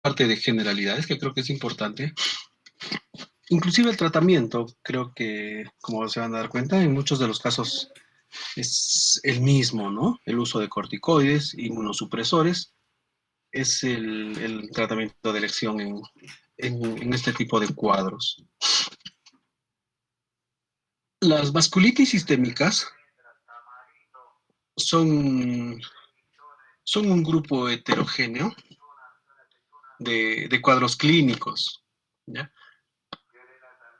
parte de generalidades que creo que es importante. Inclusive el tratamiento, creo que, como se van a dar cuenta, en muchos de los casos es el mismo, ¿no? El uso de corticoides, inmunosupresores, es el tratamiento de elección en este tipo de cuadros. Las vasculitis sistémicas son, son un grupo heterogéneo de cuadros clínicos, ¿ya?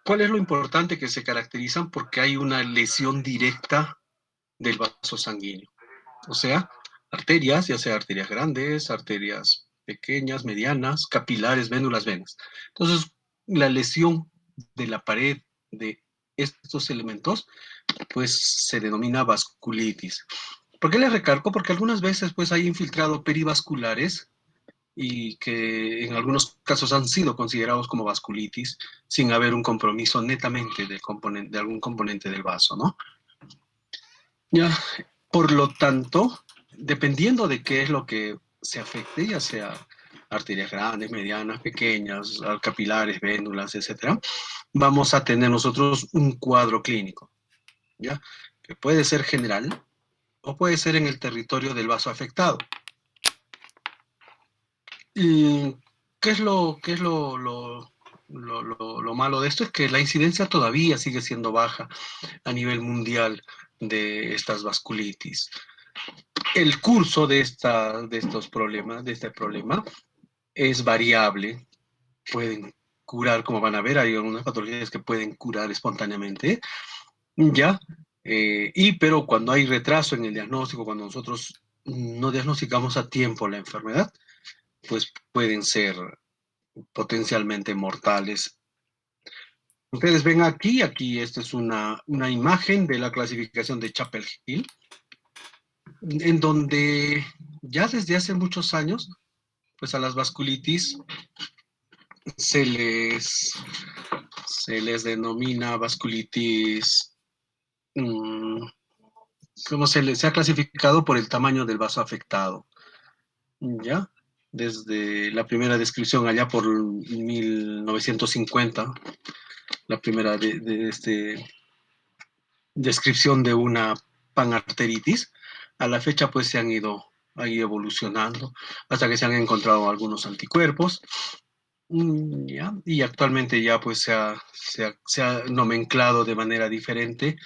¿Cuál es lo importante? Que se caracterizan porque hay una lesión directa del vaso sanguíneo. O sea, arterias, ya sea arterias grandes, arterias pequeñas, medianas, capilares, vénulas, venas. Entonces, la lesión de la pared de estos elementos, pues se denomina vasculitis. ¿Por qué les recargo? Porque algunas veces pues hay infiltrados perivasculares y que en algunos casos han sido considerados como vasculitis sin haber un compromiso netamente de algún componente del vaso, ¿no? Ya, por lo tanto, dependiendo de qué es lo que se afecte, ya sea arterias grandes, medianas, pequeñas, capilares, vénulas, etcétera, vamos a tener nosotros un cuadro clínico, ¿ya? Que puede ser general o puede ser en el territorio del vaso afectado. ¿Y qué es lo malo de esto? Es que la incidencia todavía sigue siendo baja a nivel mundial de estas vasculitis. El curso de estos problemas, de este problema, es variable. Pueden curar, como van a ver, hay algunas patologías que pueden curar espontáneamente, ¿ya? Pero cuando hay retraso en el diagnóstico, cuando nosotros no diagnosticamos a tiempo la enfermedad, pues pueden ser potencialmente mortales. Ustedes ven aquí esta es una imagen de la clasificación de Chapel Hill, en donde ya desde hace muchos años, pues a las vasculitis se les, se les denomina vasculitis, como se ha clasificado por el tamaño del vaso afectado, ¿ya? Desde la primera descripción allá por 1950, la primera descripción de una panarteritis, a la fecha pues se han ido ahí evolucionando hasta que se han encontrado algunos anticuerpos. Ya, y actualmente ya pues se ha nomenclado de manera diferente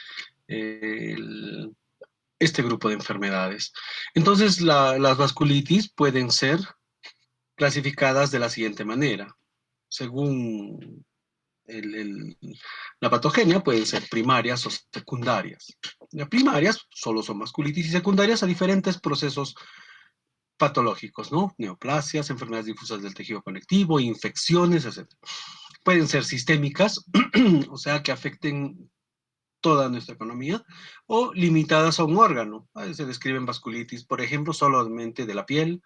este grupo de enfermedades. Entonces, las vasculitis pueden ser clasificadas de la siguiente manera. Según el, el, la patogenia, pueden ser primarias o secundarias. Las primarias solo son vasculitis y secundarias a diferentes procesos patológicos, ¿no? Neoplasias, enfermedades difusas del tejido conectivo, infecciones, etc. Pueden ser sistémicas, o sea, que afecten toda nuestra economía, o limitadas a un órgano. Se describen vasculitis, por ejemplo, solamente de la piel,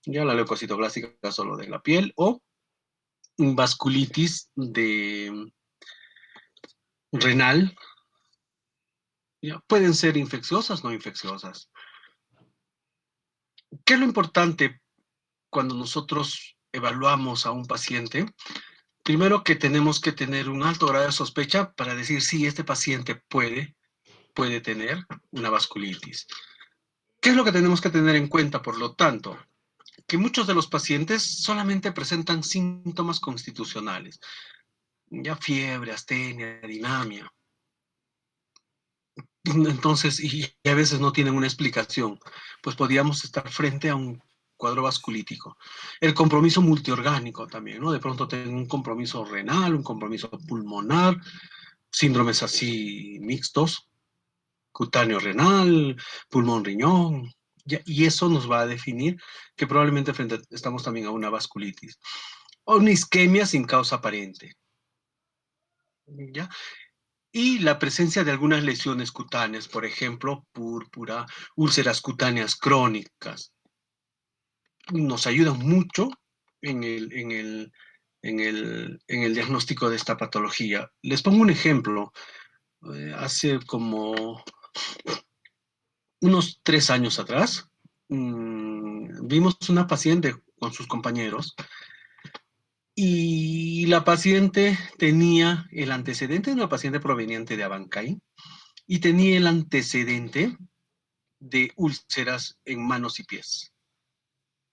ya la leucocitoblástica solo de la piel, o vasculitis de renal, ya. Pueden ser infecciosas, no infecciosas. ¿Qué es lo importante cuando nosotros evaluamos a un paciente? Primero que tenemos que tener un alto grado de sospecha para decir si este paciente puede tener una vasculitis. ¿Qué es lo que tenemos que tener en cuenta, por lo tanto? Que muchos de los pacientes solamente presentan síntomas constitucionales, ya fiebre, astenia, dinamia. Entonces, y a veces no tienen una explicación, pues podríamos estar frente a un cuadro vasculítico. El compromiso multiorgánico también, ¿no? De pronto tengo un compromiso renal, un compromiso pulmonar, síndromes así mixtos, cutáneo renal, pulmón riñón, y eso nos va a definir que probablemente estamos también a una vasculitis o una isquemia sin causa aparente, ¿ya? Y la presencia de algunas lesiones cutáneas, por ejemplo, púrpura, úlceras cutáneas crónicas, nos ayudan mucho en en el diagnóstico de esta patología. Les pongo un ejemplo. Hace como unos 3 años atrás, vimos una paciente con sus compañeros Y la paciente tenía el antecedente de una paciente proveniente de Abancay y tenía el antecedente de úlceras en manos y pies.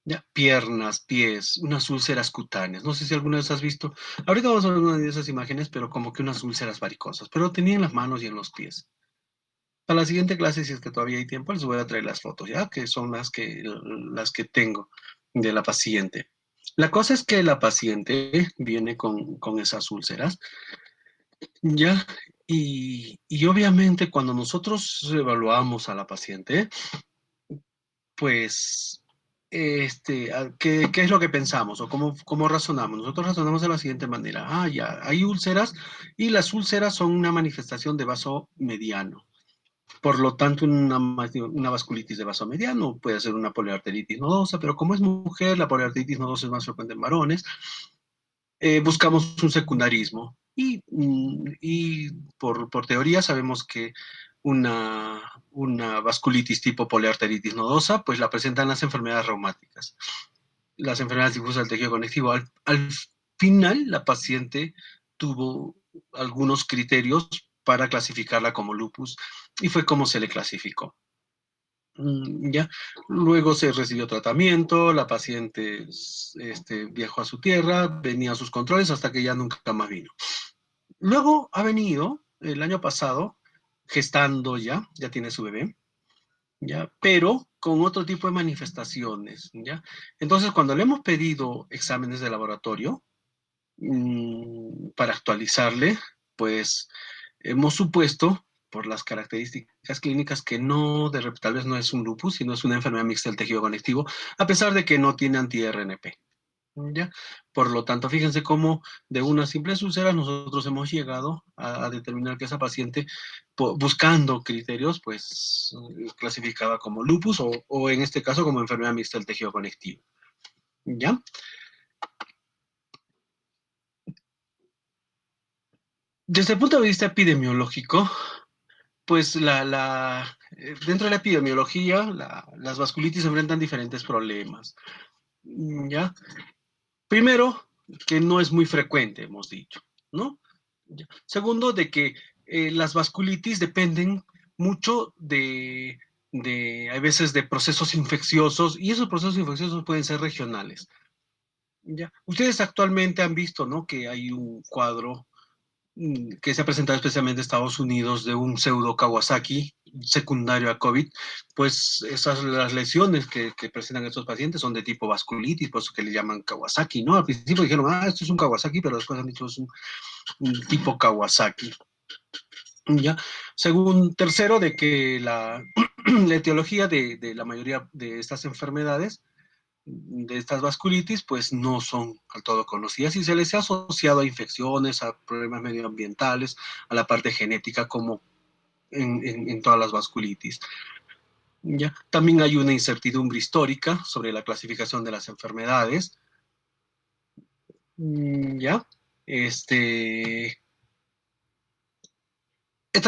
Ya, piernas, pies, unas úlceras cutáneas. No sé si alguna vez has visto. Ahorita vamos a ver una de esas imágenes, pero como que unas úlceras varicosas. Pero tenía en las manos y en los pies. Para la siguiente clase, si es que todavía hay tiempo, les voy a traer las fotos, ¿ya? Que son las que tengo de la paciente. La cosa es que la paciente viene con esas úlceras, ¿ya? Y obviamente cuando nosotros evaluamos a la paciente, pues, ¿qué es lo que pensamos o cómo razonamos? Nosotros razonamos de la siguiente manera. Ah, ya, hay úlceras y las úlceras son una manifestación de vaso mediano. Por lo tanto, una vasculitis de vaso mediano puede ser una poliarteritis nodosa, pero como es mujer, la poliarteritis nodosa es más frecuente en varones, buscamos un secundarismo. Y por teoría sabemos que una vasculitis tipo poliarteritis nodosa, pues la presentan las enfermedades reumáticas, las enfermedades difusas del tejido conectivo. Al final, la paciente tuvo algunos criterios para clasificarla como lupus y fue como se le clasificó. Ya, luego se recibió tratamiento, la paciente viajó a su tierra, venía a sus controles hasta que ya nunca más vino. Luego ha venido el año pasado, gestando ya tiene su bebé, ya, pero con otro tipo de manifestaciones, ya. Entonces, cuando le hemos pedido exámenes de laboratorio para actualizarle, pues hemos supuesto por las características clínicas que no, tal vez no es un lupus, sino es una enfermedad mixta del tejido conectivo, a pesar de que no tiene anti-RNP. ¿Ya? Por lo tanto, fíjense cómo de una simple úlcera nosotros hemos llegado a determinar que esa paciente, buscando criterios, pues clasificada como lupus o en este caso como enfermedad mixta del tejido conectivo. ¿Ya? Desde el punto de vista epidemiológico, pues dentro de la epidemiología, las vasculitis enfrentan diferentes problemas. ¿Ya? Primero, que no es muy frecuente, hemos dicho, ¿no? Segundo, de que las vasculitis dependen mucho hay veces, de procesos infecciosos, y esos procesos infecciosos pueden ser regionales. ¿Ya? Ustedes actualmente han visto, ¿no? Que hay un cuadro que se ha presentado especialmente en Estados Unidos de un pseudo Kawasaki secundario a COVID, pues las lesiones que presentan estos pacientes son de tipo vasculitis, por eso que le llaman Kawasaki, ¿no? Al principio dijeron, esto es un Kawasaki, pero después han dicho es un tipo Kawasaki. ¿Ya? Según tercero, de que la etiología de la mayoría de estas enfermedades, de estas vasculitis, pues no son al todo conocidas y se les ha asociado a infecciones, a problemas medioambientales, a la parte genética, como en todas las vasculitis. ¿Ya? También hay una incertidumbre histórica sobre la clasificación de las enfermedades. ¿Ya? Estas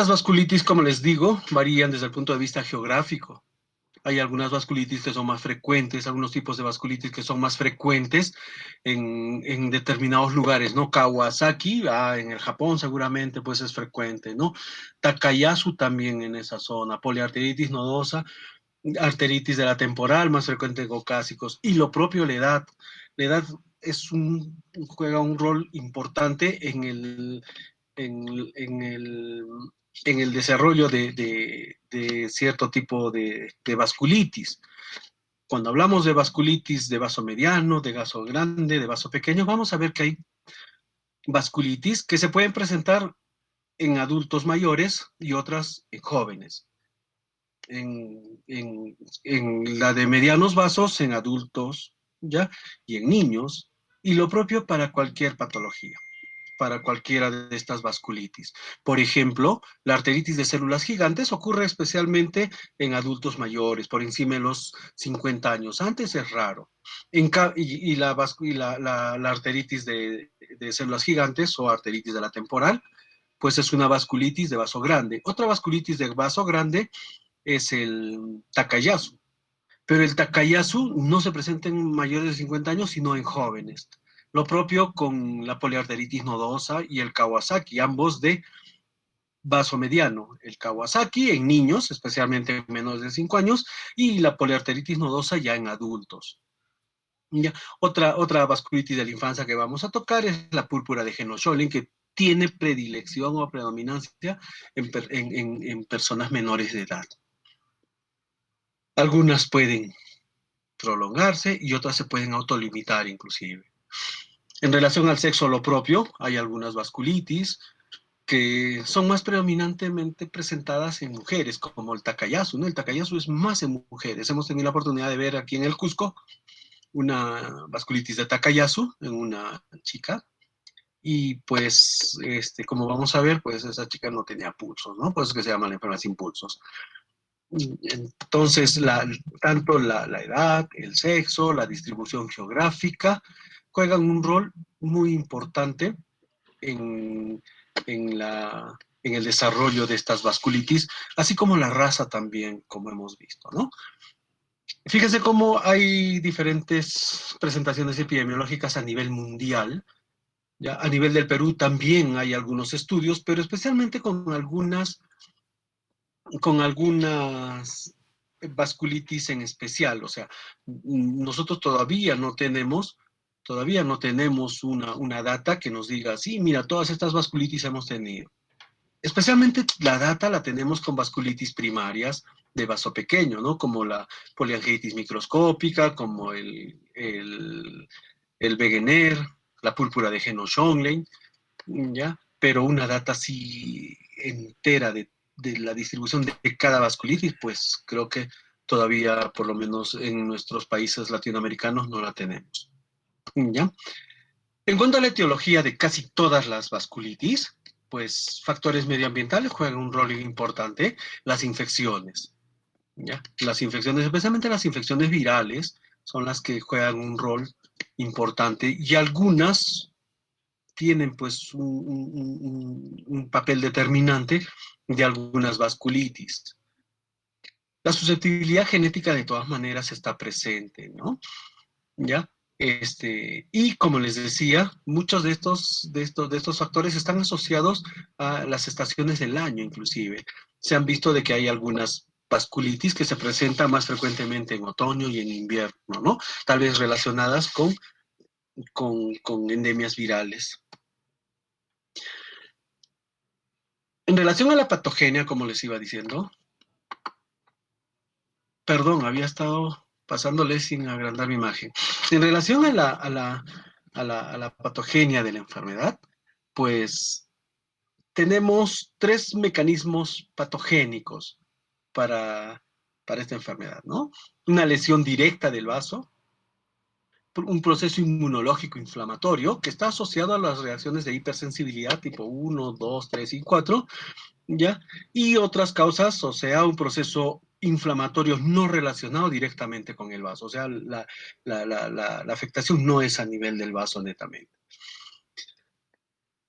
vasculitis, como les digo, varían desde el punto de vista geográfico. Hay algunas vasculitis que son más frecuentes, algunos tipos de vasculitis que son más frecuentes en determinados lugares, ¿no? Kawasaki, en el Japón seguramente pues es frecuente, ¿no? Takayasu también en esa zona, poliarteritis nodosa, arteritis de la temporal, más frecuente en caucásicos, y lo propio la edad. La edad juega un rol importante en el desarrollo de cierto tipo de vasculitis. Cuando hablamos de vasculitis de vaso mediano, de vaso grande, de vaso pequeño, vamos a ver que hay vasculitis que se pueden presentar en adultos mayores y otras en jóvenes. En la de medianos vasos, en adultos, ¿ya? Y en niños, y lo propio para cualquier patología, para cualquiera de estas vasculitis. Por ejemplo, la arteritis de células gigantes ocurre especialmente en adultos mayores, por encima de los 50 años. Antes es raro. La arteritis de células gigantes o arteritis de la temporal, pues es una vasculitis de vaso grande. Otra vasculitis de vaso grande es el Takayasu, pero el Takayasu no se presenta en mayores de 50 años, sino en jóvenes. Lo propio con la poliarteritis nodosa y el Kawasaki, ambos de vaso mediano. El Kawasaki en niños, especialmente en menores de 5 años, y la poliarteritis nodosa ya en adultos. Ya. Otra vasculitis de la infancia que vamos a tocar es la púrpura de Henoch-Schönlein, que tiene predilección o predominancia en personas menores de edad. Algunas pueden prolongarse y otras se pueden autolimitar inclusive. En relación al sexo lo propio, hay algunas vasculitis que son más predominantemente presentadas en mujeres, como el Takayasu, ¿no? El Takayasu es más en mujeres. Hemos tenido la oportunidad de ver aquí en el Cusco una vasculitis de Takayasu en una chica y pues, como vamos a ver, pues esa chica no tenía pulsos, ¿no? Por eso que se llama la enfermedad sin pulsos. Entonces, tanto la edad, el sexo, la distribución geográfica juegan un rol muy importante en, en, la, en el desarrollo de estas vasculitis, así como la raza también, como hemos visto, ¿no? Fíjense cómo hay diferentes presentaciones epidemiológicas a nivel mundial. ¿Ya? A nivel del Perú también hay algunos estudios, pero especialmente con algunas vasculitis en especial. O sea, nosotros todavía no tenemos una data que nos diga, sí, mira, todas estas vasculitis hemos tenido. Especialmente la data la tenemos con vasculitis primarias de vaso pequeño, ¿no? Como la poliangitis microscópica, como el Wegener, la púrpura de Henoch-Schönlein, ¿ya? Pero una data así entera de la distribución de cada vasculitis, pues creo que todavía, por lo menos en nuestros países latinoamericanos, no la tenemos, ¿ya? En cuanto a la etiología de casi todas las vasculitis, pues factores medioambientales juegan un rol importante, las infecciones, ¿ya? Las infecciones, especialmente las infecciones virales, son las que juegan un rol importante y algunas tienen pues un papel determinante de algunas vasculitis. La susceptibilidad genética de todas maneras está presente, ¿no? ¿Ya? Y como les decía, muchos de estos factores están asociados a las estaciones del año, inclusive. Se han visto de que hay algunas vasculitis que se presentan más frecuentemente en otoño y en invierno, ¿no? Tal vez relacionadas con endemias virales. En relación a la patogenia, como les iba diciendo, perdón, había estado pasándole sin agrandar mi imagen. En relación a la patogenia de la enfermedad, pues tenemos tres mecanismos patogénicos para esta enfermedad, ¿no? Una lesión directa del vaso, un proceso inmunológico inflamatorio que está asociado a las reacciones de hipersensibilidad tipo 1, 2, 3 y 4, ¿ya? Y otras causas, o sea, un proceso inflamatorio no relacionado directamente con el vaso, o sea, la afectación no es a nivel del vaso netamente.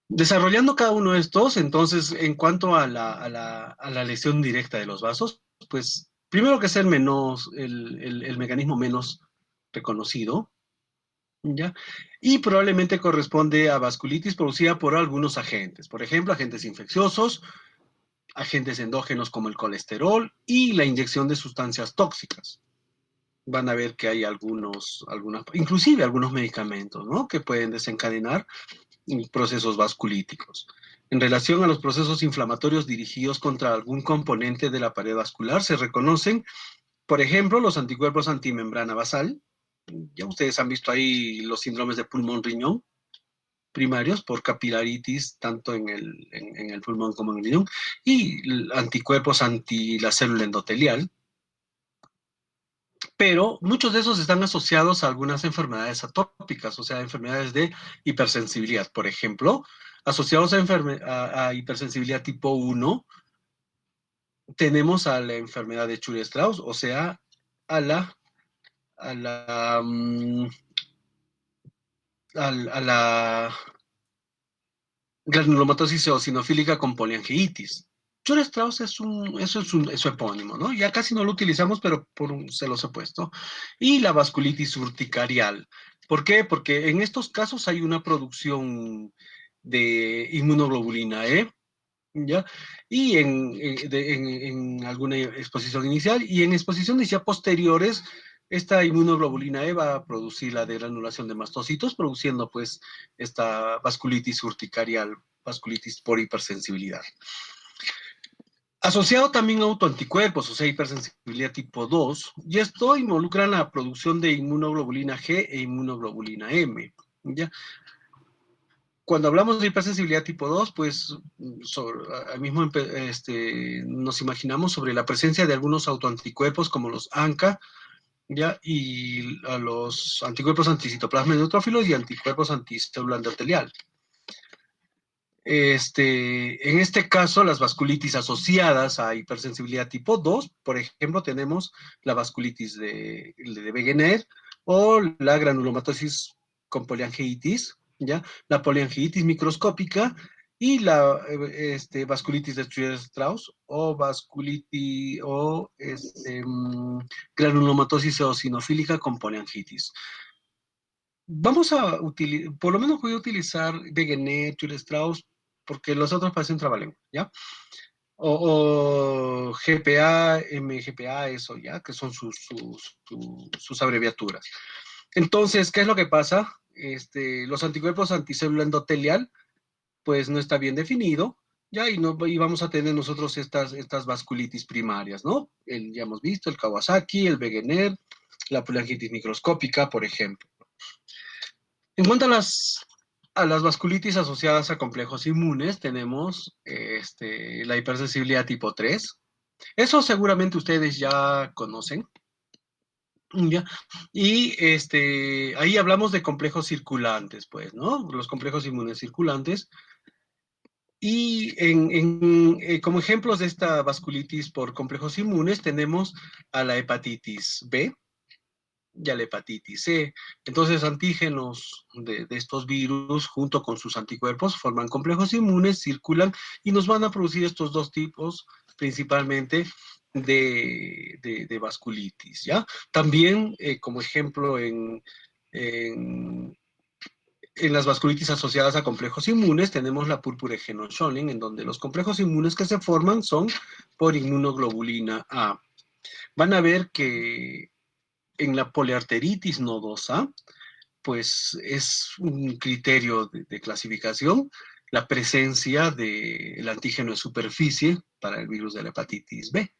Desarrollando cada uno de estos, entonces, en cuanto a la lesión directa de los vasos, pues, primero que es el mecanismo menos reconocido, ¿ya? Y probablemente corresponde a vasculitis producida por algunos agentes, por ejemplo, agentes infecciosos, agentes endógenos como el colesterol y la inyección de sustancias tóxicas. Van a ver que hay inclusive algunos medicamentos, ¿no? Que pueden desencadenar procesos vasculíticos. En relación a los procesos inflamatorios dirigidos contra algún componente de la pared vascular, se reconocen, por ejemplo, los anticuerpos antimembrana basal. Ya ustedes han visto ahí los síndromes de pulmón-riñón primarios por capilaritis, tanto en el pulmón como en el riñón, y anticuerpos anti la célula endotelial. Pero muchos de esos están asociados a algunas enfermedades atópicas, o sea, enfermedades de hipersensibilidad. Por ejemplo, asociados a hipersensibilidad tipo 1, tenemos a la enfermedad de Churi-Strauss, o sea, a la, a la, mm, a la granulomatosis eosinofílica con poliangiitis. Churi-Strauss es su epónimo, ¿no? Ya casi no lo utilizamos, pero se los he puesto. Y la vasculitis urticarial. ¿Por qué? Porque en estos casos hay una producción de inmunoglobulina E, ¿ya? Y en alguna exposición inicial y en exposiciones ya posteriores, esta inmunoglobulina E va a producir la degranulación de mastocitos, produciendo pues esta vasculitis urticarial, vasculitis por hipersensibilidad. Asociado también a autoanticuerpos, o sea, hipersensibilidad tipo 2, y esto involucra la producción de inmunoglobulina G e inmunoglobulina M, ¿ya? Cuando hablamos de hipersensibilidad tipo 2, pues al mismo nos imaginamos sobre la presencia de algunos autoanticuerpos como los ANCA, ¿ya? Y a los anticuerpos anticitoplasma neutrófilos y anticuerpos anticélula endotelial. En este caso, las vasculitis asociadas a hipersensibilidad tipo 2, por ejemplo, tenemos la vasculitis de Wegener o la granulomatosis con poliangiitis, ¿ya? La poliangiitis microscópica y la vasculitis de Streier-Strauss o vasculitis o granulomatosis eosinofílica con poliangitis. Vamos a utilizar, por lo menos voy a utilizar Wegener, Streier-Strauss, porque los otros parecen trabalengua, ¿ya? O GPA, MGPA, eso, ¿ya? Que son sus abreviaturas. Entonces, ¿qué es lo que pasa? Los anticuerpos anticélula endotelial, pues no está bien definido, ¿ya? Y vamos a tener nosotros estas vasculitis primarias, ¿no? Ya hemos visto el Kawasaki, el Wegener, la poliangitis microscópica, por ejemplo. En cuanto a las vasculitis asociadas a complejos inmunes, tenemos la hipersensibilidad tipo 3. Eso seguramente ustedes ya conocen. ¿Ya? Y ahí hablamos de complejos circulantes, pues, ¿no? Los complejos inmunes circulantes. Y como ejemplos de esta vasculitis por complejos inmunes tenemos a la hepatitis B, y a la hepatitis C. Entonces, antígenos de estos virus, junto con sus anticuerpos, forman complejos inmunes, circulan y nos van a producir estos dos tipos, principalmente de vasculitis, ¿ya? También, como ejemplo, en, en las vasculitis asociadas a complejos inmunes, tenemos la purpurigeno Schoening, en donde los complejos inmunes que se forman son por inmunoglobulina A. Van a ver que en la poliarteritis nodosa, pues es un criterio de clasificación la presencia del antígeno de superficie para el virus de la hepatitis B.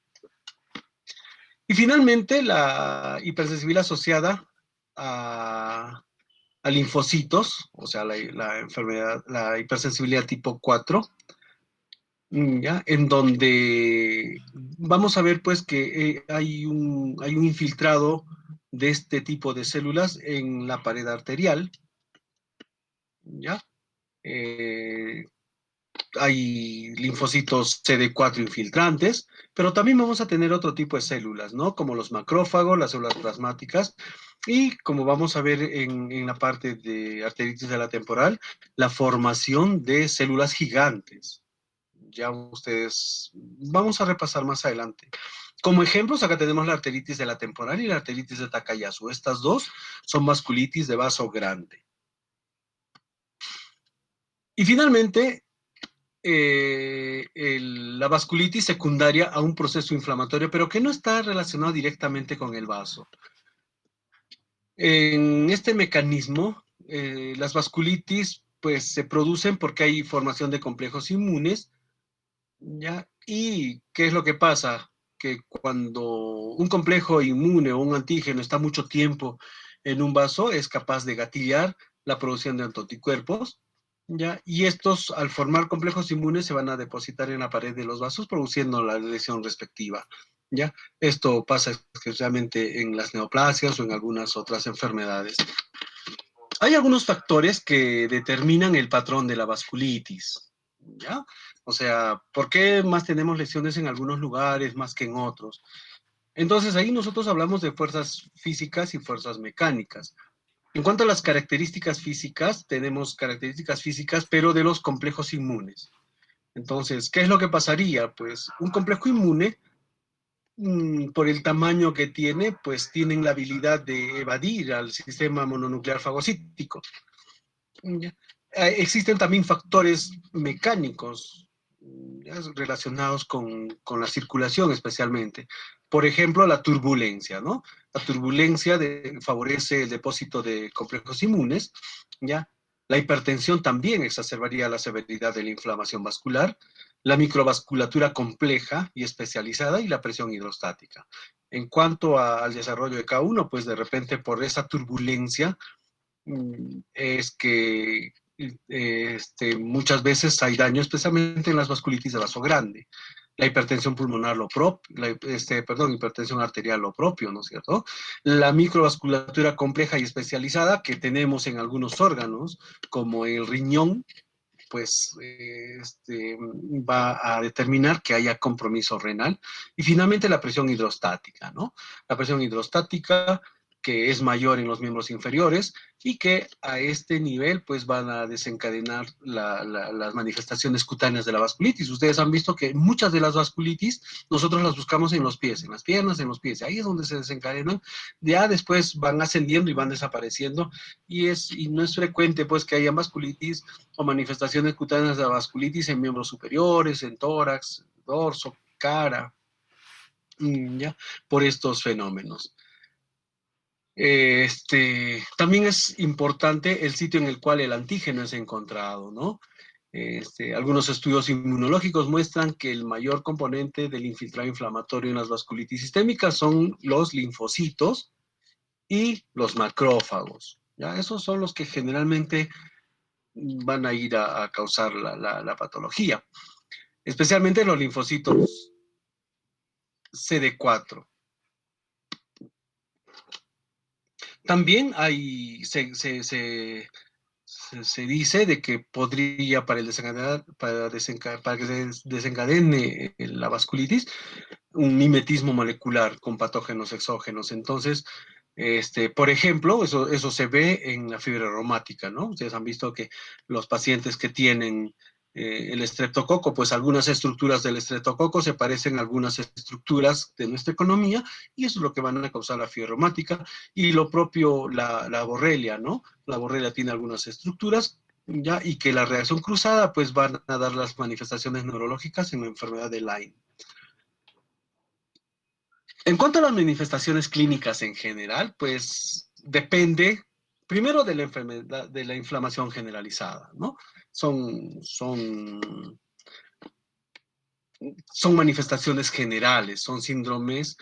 Y finalmente, la hipersensibilidad asociada a linfocitos, o sea, la enfermedad, la hipersensibilidad tipo 4, ¿ya? En donde vamos a ver pues que hay un infiltrado de este tipo de células en la pared arterial, ¿ya? Eh, Hay linfocitos CD4 infiltrantes, pero también vamos a tener otro tipo de células, ¿no? Como los macrófagos, las células plasmáticas, y como vamos a ver en la parte de arteritis de la temporal, la formación de células gigantes. Ya ustedes, vamos a repasar más adelante. Como ejemplos, acá tenemos la arteritis de la temporal y la arteritis de Takayasu. Estas dos son vasculitis de vaso grande. Y finalmente, la vasculitis secundaria a un proceso inflamatorio, pero que no está relacionado directamente con el vaso. En este mecanismo, las vasculitis pues se producen porque hay formación de complejos inmunes, ¿ya? ¿Y qué es lo que pasa? Que cuando un complejo inmune o un antígeno está mucho tiempo en un vaso, es capaz de gatillar la producción de anticuerpos, ¿ya? Y estos, al formar complejos inmunes, se van a depositar en la pared de los vasos, produciendo la lesión respectiva, ¿ya? Esto pasa especialmente en las neoplasias o en algunas otras enfermedades. Hay algunos factores que determinan el patrón de la vasculitis, ¿ya? O sea, ¿por qué más tenemos lesiones en algunos lugares más que en otros? Entonces, ahí nosotros hablamos de fuerzas físicas y fuerzas mecánicas. En cuanto a las características físicas, tenemos características físicas, pero de los complejos inmunes. Entonces, ¿qué es lo que pasaría? Pues un complejo inmune por el tamaño que tiene, pues tienen la habilidad de evadir al sistema mononuclear fagocítico. ¿Ya? Existen también factores mecánicos ¿ya? Relacionados con la circulación especialmente. Por ejemplo, la turbulencia, ¿no? La turbulencia favorece el depósito de complejos inmunes, ¿ya? La hipertensión también exacerbaría la severidad de la inflamación vascular, la microvasculatura compleja y especializada y la presión hidrostática. En cuanto al desarrollo de cada uno, pues de repente por esa turbulencia es que muchas veces hay daño, especialmente en las vasculitis de vaso grande. La hipertensión pulmonar lo propio, hipertensión arterial lo propio, ¿no es cierto? La microvasculatura compleja y especializada que tenemos en algunos órganos, como el riñón, pues va a determinar que haya compromiso renal. Y finalmente la presión hidrostática, ¿no? La presión hidrostática que es mayor en los miembros inferiores y que a este nivel pues van a desencadenar las manifestaciones cutáneas de la vasculitis. Ustedes han visto que muchas de las vasculitis nosotros las buscamos en los pies, en las piernas, en los pies. Ahí es donde se desencadenan. Ya después van ascendiendo y van desapareciendo y no es frecuente pues que haya vasculitis o manifestaciones cutáneas de vasculitis en miembros superiores, en tórax, dorso, cara, ¿ya? Por estos fenómenos. También es importante el sitio en el cual el antígeno es encontrado, ¿no? Algunos estudios inmunológicos muestran que el mayor componente del infiltrado inflamatorio en las vasculitis sistémicas son los linfocitos y los macrófagos. ¿Ya? Esos son los que generalmente van a ir a causar la patología, especialmente los linfocitos CD4. También se dice de que podría para que desencadene la vasculitis un mimetismo molecular con patógenos exógenos. Entonces, por ejemplo, eso se ve en la fiebre reumática, ¿no? Ustedes han visto que los pacientes que tienen el estreptococo, pues algunas estructuras del estreptococo se parecen a algunas estructuras de nuestra economía y eso es lo que van a causar la fiebre reumática y lo propio la borrelia, ¿no? La borrelia tiene algunas estructuras ya y que la reacción cruzada pues van a dar las manifestaciones neurológicas en la enfermedad de Lyme. En cuanto a las manifestaciones clínicas en general, pues depende primero de la enfermedad, de la inflamación generalizada, ¿no? Son, son, son manifestaciones generales, son síndromes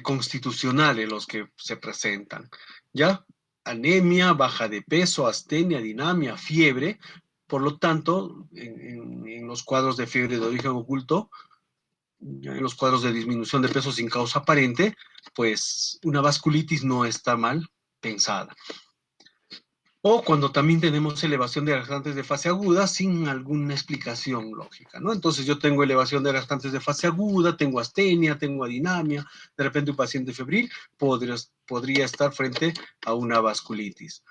constitucionales los que se presentan, ¿ya? Anemia, baja de peso, astenia, dinamia, fiebre. Por lo tanto, en los cuadros de fiebre de origen oculto, en los cuadros de disminución de peso sin causa aparente, pues una vasculitis no está mal pensada. O cuando también tenemos elevación de laxantes de fase aguda sin alguna explicación lógica, ¿no? Entonces yo tengo elevación de laxantes de fase aguda, tengo astenia, tengo adinamia, de repente un paciente febril podría estar frente a una vasculitis.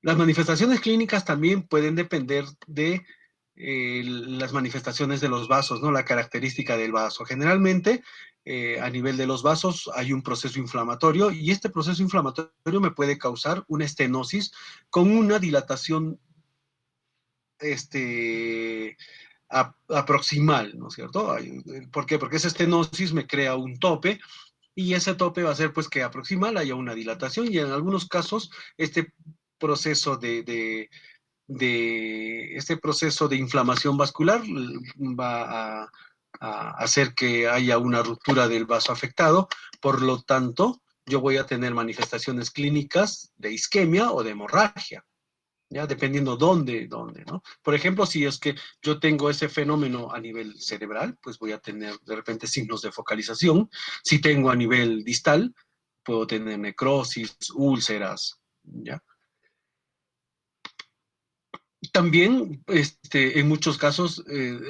Las manifestaciones clínicas también pueden depender de las manifestaciones de los vasos, ¿no? La característica del vaso. Generalmente, a nivel de los vasos hay un proceso inflamatorio y este proceso inflamatorio me puede causar una estenosis con una dilatación aproximal, ¿no es cierto? ¿Por qué? Porque esa estenosis me crea un tope y ese tope va a ser pues que aproximal haya una dilatación y en algunos casos este proceso este proceso de inflamación vascular va a hacer que haya una ruptura del vaso afectado, por lo tanto, yo voy a tener manifestaciones clínicas de isquemia o de hemorragia. ¿Ya? Dependiendo dónde, ¿no? Por ejemplo, si es que yo tengo ese fenómeno a nivel cerebral, pues voy a tener de repente signos de focalización. Si tengo a nivel distal, puedo tener necrosis, úlceras, ¿ya? También, en muchos casos,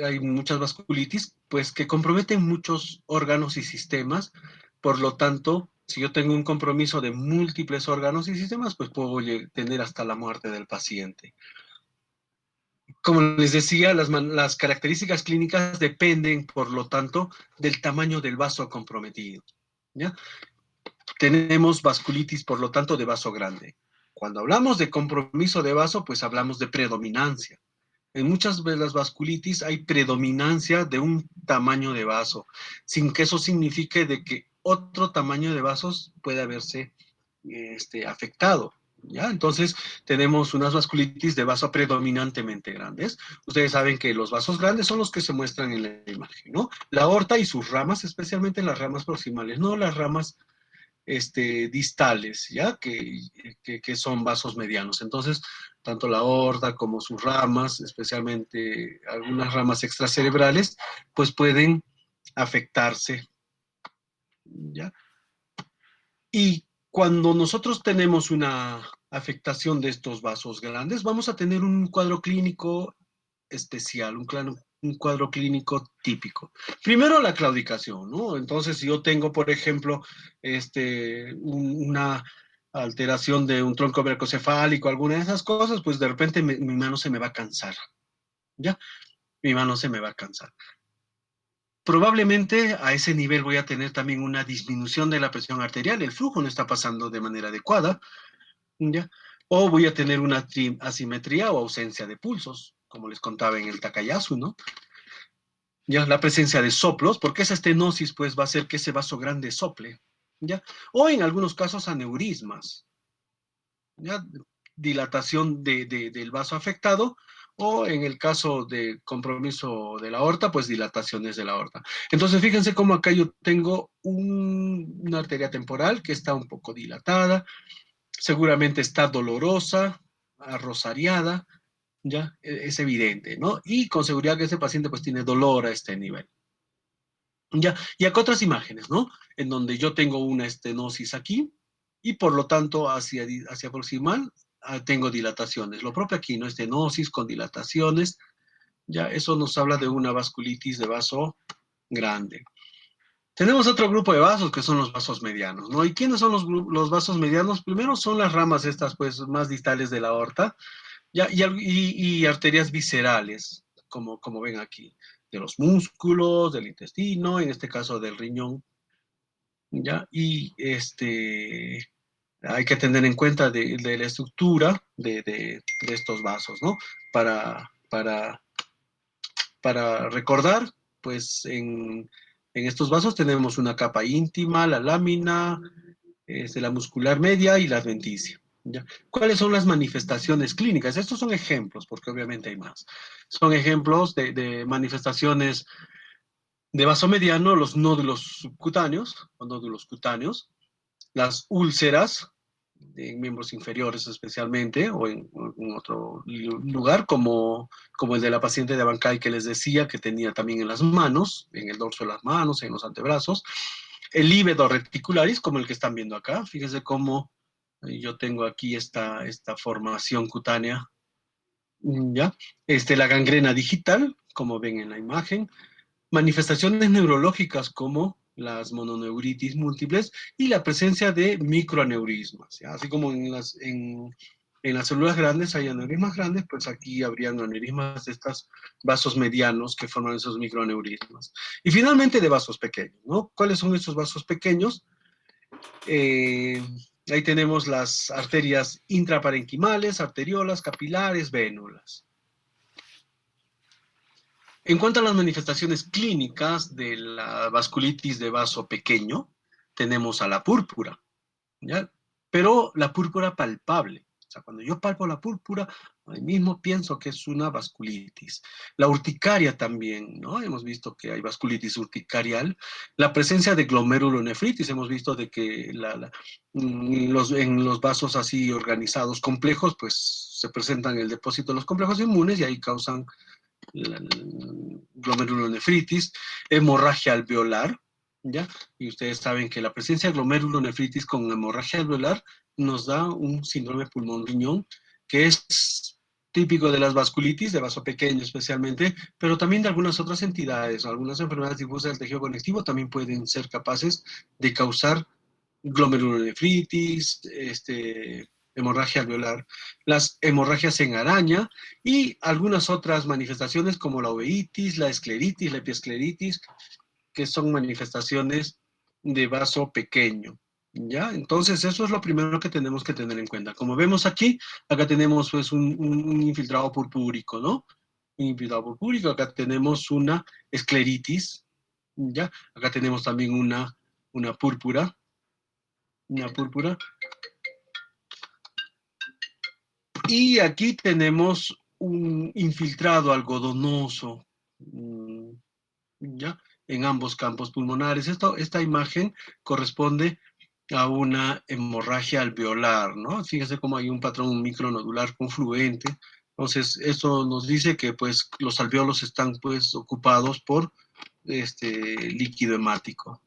hay muchas vasculitis, pues que comprometen muchos órganos y sistemas. Por lo tanto, si yo tengo un compromiso de múltiples órganos y sistemas, pues puedo tener hasta la muerte del paciente. Como les decía, las características clínicas dependen, por lo tanto, del tamaño del vaso comprometido, ¿ya? Tenemos vasculitis, por lo tanto, de vaso grande. Cuando hablamos de compromiso de vaso, pues hablamos de predominancia. En muchas de las vasculitis hay predominancia de un tamaño de vaso, sin que eso signifique de que otro tamaño de vasos puede haberse afectado. ¿Ya? Entonces, tenemos unas vasculitis de vaso predominantemente grandes. Ustedes saben que los vasos grandes son los que se muestran en la imagen, ¿no? La aorta y sus ramas, especialmente las ramas proximales, no las ramas distales, ¿ya? Que son vasos medianos. Entonces, tanto la aorta como sus ramas, especialmente algunas ramas extracerebrales, pues pueden afectarse, ¿ya? Y cuando nosotros tenemos una afectación de estos vasos grandes, vamos a tener un cuadro clínico especial, un cuadro clínico típico. Primero la claudicación, ¿no? Entonces, si yo tengo, por ejemplo, una alteración de un tronco bracocefálico, alguna de esas cosas, pues de repente mi mano se me va a cansar, ¿ya? Mi mano se me va a cansar. Probablemente a ese nivel voy a tener también una disminución de la presión arterial, el flujo no está pasando de manera adecuada, ¿ya? O voy a tener una asimetría o ausencia de pulsos, como les contaba en el Takayasu, ¿no? Ya, la presencia de soplos, porque esa estenosis pues va a hacer que ese vaso grande sople, ¿ya? O en algunos casos aneurismas, ¿ya? Dilatación del vaso afectado, o en el caso de compromiso de la aorta, pues dilataciones de la aorta. Entonces, fíjense cómo acá yo tengo una arteria temporal que está un poco dilatada, seguramente está dolorosa, arrosariada, ya, es evidente, ¿no? Y con seguridad que ese paciente pues tiene dolor a este nivel. Ya, y acá otras imágenes, ¿no? En donde yo tengo una estenosis aquí y por lo tanto hacia proximal tengo dilataciones. Lo propio aquí, ¿no? Estenosis con dilataciones, ya eso nos habla de una vasculitis de vaso grande. Tenemos otro grupo de vasos que son los vasos medianos, ¿no? ¿Y quiénes son los vasos medianos? Primero son las ramas estas, pues, más distales de la aorta, ya, y arterias viscerales, como ven aquí, de los músculos, del intestino, en este caso del riñón, ¿ya? Y hay que tener en cuenta de la estructura de estos vasos, ¿no? Para recordar, pues en estos vasos tenemos una capa íntima, la lámina, la muscular media y la adventicia. ¿Ya? ¿Cuáles son las manifestaciones clínicas? Estos son ejemplos, porque obviamente hay más. Son ejemplos de manifestaciones de vaso mediano, los nódulos subcutáneos o nódulos cutáneos, las úlceras en miembros inferiores especialmente, o en otro lugar, como el de la paciente de Abancay que les decía que tenía también en las manos, en el dorso de las manos, en los antebrazos, el líbedo reticularis, como el que están viendo acá, fíjense cómo yo tengo aquí esta formación cutánea, ¿ya? La gangrena digital, como ven en la imagen, manifestaciones neurológicas como las mononeuritis múltiples y la presencia de microaneurismas, ¿ya? Así como en las células grandes hay aneurismas grandes, pues aquí habrían aneurismas de estos vasos medianos que forman esos microaneurismas. Y finalmente de vasos pequeños, ¿no? ¿Cuáles son esos vasos pequeños? Ahí tenemos las arterias intraparenquimales, arteriolas, capilares, vénulas. En cuanto a las manifestaciones clínicas de la vasculitis de vaso pequeño, tenemos a la púrpura, ¿ya? Pero la púrpura palpable. O sea, cuando yo palpo la púrpura, ahí mismo pienso que es una vasculitis. La urticaria también, ¿no? Hemos visto que hay vasculitis urticarial. La presencia de glomerulonefritis, hemos visto de que en los vasos así organizados complejos, pues se presentan el depósito de los complejos inmunes y ahí causan la glomerulonefritis, hemorragia alveolar, ¿ya? Y ustedes saben que la presencia de glomerulonefritis con hemorragia alveolar nos da un síndrome pulmón-riñón, que es típico de las vasculitis, de vaso pequeño especialmente, pero también de algunas otras entidades, algunas enfermedades difusas del tejido conectivo también pueden ser capaces de causar glomerulonefritis, hemorragia alveolar, las hemorragias en araña y algunas otras manifestaciones como la uveitis, la escleritis, la epiescleritis, que son manifestaciones de vaso pequeño. ¿Ya? Entonces, eso es lo primero que tenemos que tener en cuenta. Como vemos aquí, acá tenemos pues un infiltrado purpúrico, ¿no? Un infiltrado purpúrico, acá tenemos una escleritis, ¿ya? Acá tenemos también una púrpura, y aquí tenemos un infiltrado algodonoso, ¿ya? En ambos campos pulmonares. Esta imagen corresponde a una hemorragia alveolar, ¿no? Fíjese cómo hay un patrón micronodular confluente. Entonces, eso nos dice que pues los alveolos están pues ocupados por líquido hemático.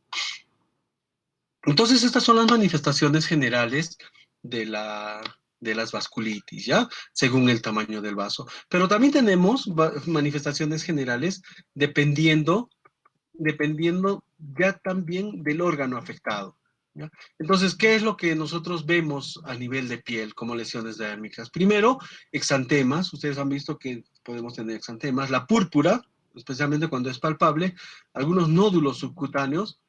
Entonces, estas son las manifestaciones generales de de las vasculitis, ¿ya? Según el tamaño del vaso. Pero también tenemos manifestaciones generales dependiendo ya también del órgano afectado, ¿ya? Entonces, ¿qué es lo que nosotros vemos a nivel de piel como lesiones dérmicas? Primero, exantemas. Ustedes han visto que podemos tener exantemas. La púrpura, especialmente cuando es palpable, algunos nódulos subcutáneos.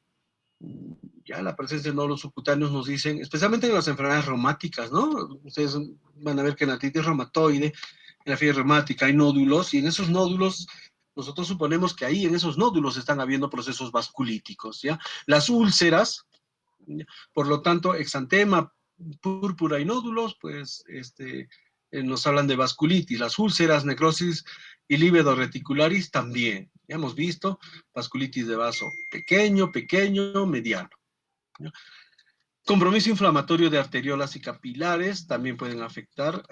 Ya la presencia de nódulos subcutáneos nos dicen, especialmente en las enfermedades reumáticas, ¿no? Ustedes van a ver que en la artritis reumatoide, en la fiebre reumática hay nódulos, y en esos nódulos nosotros suponemos que ahí en esos nódulos están habiendo procesos vasculíticos, ¿ya? Las úlceras, ¿ya? Por lo tanto, exantema, púrpura y nódulos, pues nos hablan de vasculitis. Las úlceras, necrosis y líbedo reticularis también. Ya hemos visto vasculitis de vaso pequeño, pequeño, mediano, ¿no? Compromiso inflamatorio de arteriolas y capilares también pueden afectar,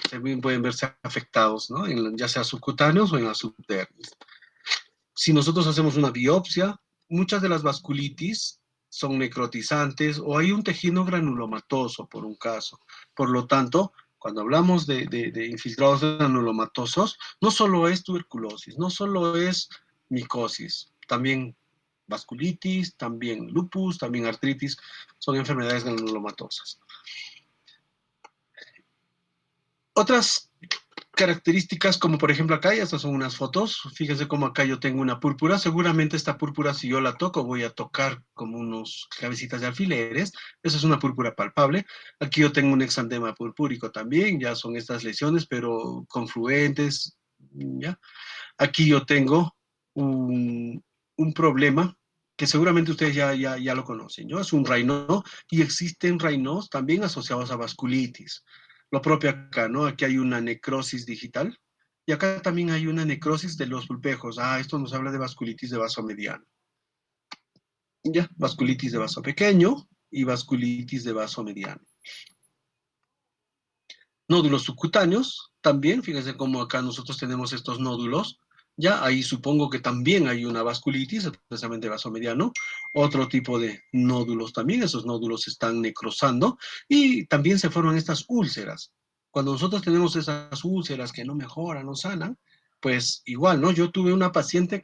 también pueden verse afectados, ¿no? Ya sea subcutáneos o en la subdermis. Si nosotros hacemos una biopsia, muchas de las vasculitis son necrotizantes o hay un tejido granulomatoso por un caso. Por lo tanto, cuando hablamos de infiltrados granulomatosos, no solo es tuberculosis, no solo es micosis, también vasculitis, también lupus, también artritis, son enfermedades granulomatosas. Otras características, como por ejemplo acá, y estas son unas fotos, fíjense cómo acá yo tengo una púrpura, seguramente esta púrpura si yo la toco voy a tocar como unos cabecitas de alfileres, esa es una púrpura palpable. Aquí yo tengo un exantema purpúrico también, ya son estas lesiones pero confluentes, ¿ya? Aquí yo tengo un problema que seguramente ustedes ya lo conocen, ¿no? Es un Raynaud y existen Raynaud también asociados a vasculitis. Lo propio acá, ¿no? Aquí hay una necrosis digital y acá también hay una necrosis de los pulpejos. Ah, esto nos habla de vasculitis de vaso mediano. Ya, vasculitis de vaso pequeño y vasculitis de vaso mediano. Nódulos subcutáneos, también, fíjense cómo acá nosotros tenemos estos nódulos, ya ahí supongo que también hay una vasculitis, especialmente vaso mediano, otro tipo de nódulos también, esos nódulos están necrosando y también se forman estas úlceras. Cuando nosotros tenemos esas úlceras que no mejoran, no sanan, pues igual, ¿no? Yo tuve una paciente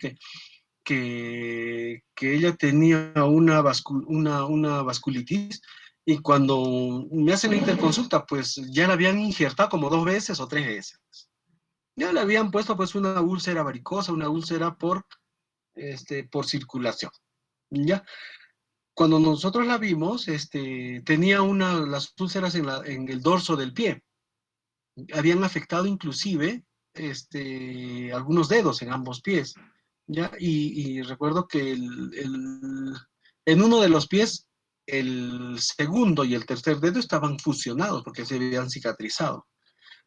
que ella tenía una vasculitis y cuando me hacen la interconsulta, pues ya la habían injertado como 2 veces o 3 veces. Ya le habían puesto pues una úlcera varicosa, una úlcera por circulación. ¿Ya? Cuando nosotros la vimos, tenía las úlceras en el dorso del pie. Habían afectado inclusive algunos dedos en ambos pies. ¿Ya? Y recuerdo que en uno de los pies, el segundo y el tercer dedo estaban fusionados porque se habían cicatrizado.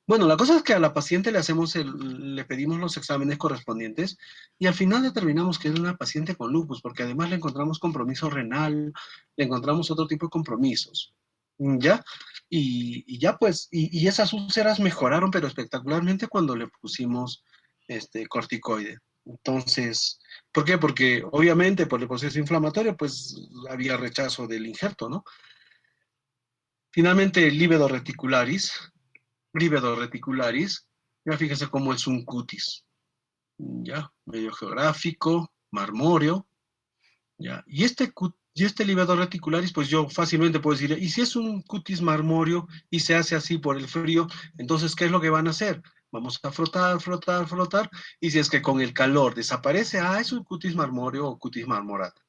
Bueno, la cosa es que a la paciente le pedimos los exámenes correspondientes y al final determinamos que era una paciente con lupus, porque además le encontramos compromiso renal, le encontramos otro tipo de compromisos. ¿Ya? Y ya pues, y esas úlceras mejoraron, pero espectacularmente cuando le pusimos corticoide. Entonces, ¿por qué? Porque obviamente por el proceso inflamatorio, pues había rechazo del injerto, ¿no? Finalmente, el líbedo reticularis, ya fíjese cómo es un cutis, ya, medio geográfico, marmóreo, ya, y Y este livedo reticularis, pues yo fácilmente puedo decir, y si es un cutis marmóreo y se hace así por el frío, entonces, ¿qué es lo que van a hacer? Vamos a frotar, frotar, frotar, y si es que con el calor desaparece, es un cutis marmóreo o cutis marmorata.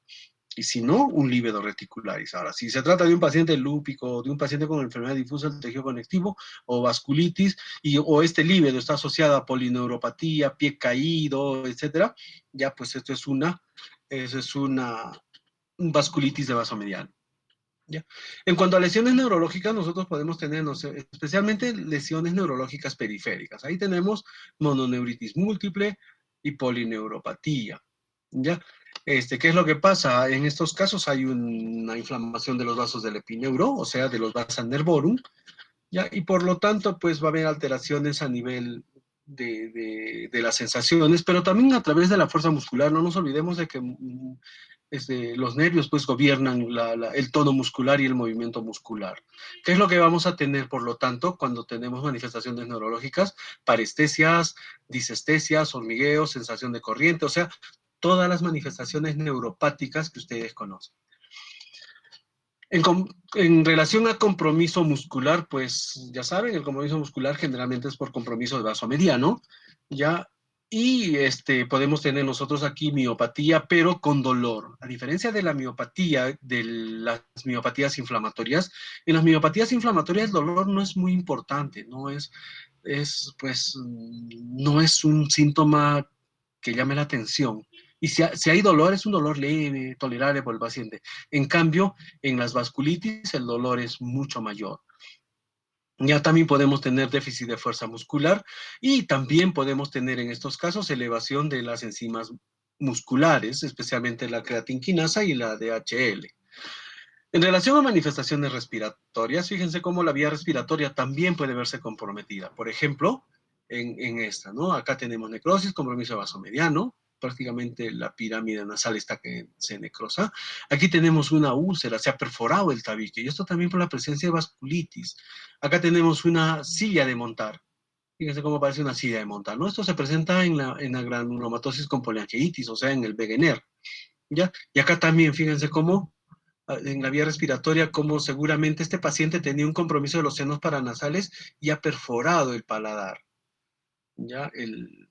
Y si no, un lívedo reticularis. Ahora, si se trata de un paciente lúpico, de un paciente con enfermedad difusa del tejido conectivo o vasculitis, o este lívedo está asociado a polineuropatía, pie caído, etcétera, ya pues eso es una vasculitis de vaso mediano. ¿Ya? En cuanto a lesiones neurológicas, nosotros podemos tener, no sé, especialmente lesiones neurológicas periféricas. Ahí tenemos mononeuritis múltiple y polineuropatía. ¿Ya? ¿Qué es lo que pasa? En estos casos hay una inflamación de los vasos del epineuro, o sea, de los vasa nervorum, ¿ya? Y por lo tanto, pues va a haber alteraciones a nivel de las sensaciones, pero también a través de la fuerza muscular. No nos olvidemos de que los nervios pues gobiernan el tono muscular y el movimiento muscular. ¿Qué es lo que vamos a tener, por lo tanto, cuando tenemos manifestaciones neurológicas? Parestesias, disestesias, hormigueos, sensación de corriente, o sea, todas las manifestaciones neuropáticas que ustedes conocen. En relación a compromiso muscular, pues ya saben, el compromiso muscular generalmente es por compromiso de vaso mediano, ¿ya? Y podemos tener nosotros aquí miopatía, pero con dolor. A diferencia de la miopatía, de las miopatías inflamatorias, en las miopatías inflamatorias el dolor no es muy importante, pues, no es un síntoma que llame la atención. Y si hay dolor, es un dolor leve, tolerable por el paciente. En cambio, en las vasculitis el dolor es mucho mayor. Ya también podemos tener déficit de fuerza muscular y también podemos tener en estos casos elevación de las enzimas musculares, especialmente la creatinquinasa y la DHL. En relación a manifestaciones respiratorias, fíjense cómo la vía respiratoria también puede verse comprometida. Por ejemplo, en esta, ¿no? Acá tenemos necrosis, compromiso de vaso mediano, prácticamente la pirámide nasal está que se necrosa. Aquí tenemos una úlcera, se ha perforado el tabique, y esto también por la presencia de vasculitis. Acá tenemos una silla de montar. Fíjense cómo parece una silla de montar, ¿no? Esto se presenta en la granulomatosis con poliangiitis, o sea, en el Wegener, ¿ya? Y acá también, fíjense cómo en la vía respiratoria, como seguramente este paciente tenía un compromiso de los senos paranasales y ha perforado el paladar. Ya el